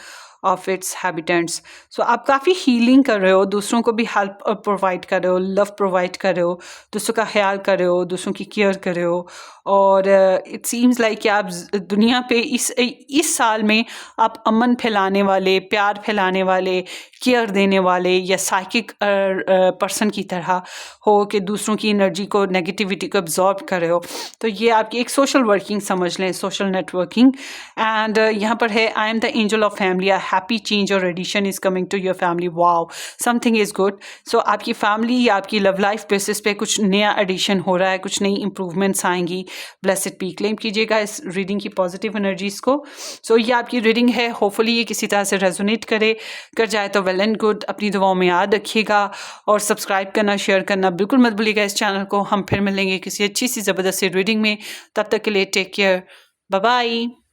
of its habitants. So आप काफ़ी healing कर रहे हो, दूसरों को भी help provide कर रहे हो, लव प्रोवाइड कर रहे हो, दूसरों का ख्याल कर रहे हो, दूसरों की केयर कर रहे हो, और इट सीम्स लाइक कि आप दुनिया पे इस साल में आप अमन फैलाने वाले, प्यार फैलाने वाले, केयर देने वाले, या साइकिक पर्सन की तरह हो कि दूसरों की एनर्जी को, नेगेटिविटी को अब्जॉर्ब कर रहे हो। तो ये आपकी एक सोशल वर्किंग समझ लें, सोशल नेटवर्किंग। एंड यहाँ पर है, I am the angel of family, a happy change और addition is coming to your family. Wow, something is good. So आपकी फैमिली या आपकी लव लाइफ बेसिस पे कुछ नया एडिशन हो रहा है, कुछ नई इंप्रूवमेंट्स आएंगी। Blessed B. क्लेम कीजिएगा इस रीडिंग की पॉजिटिव एनर्जीज को। सो ये आपकी रीडिंग है, होपफुली ये किसी तरह से रेजोनेट कर जाए तो वेल एंड गुड। अपनी दुआओं में याद रखिएगा, और सब्सक्राइब करना, शेयर करना बिल्कुल मत भूलिएगा इस चैनल को। हम फिर मिलेंगे किसी अच्छी सी ज़बरदस्त रीडिंग में, तब तक के लिए टेक केयर, बाय बाय।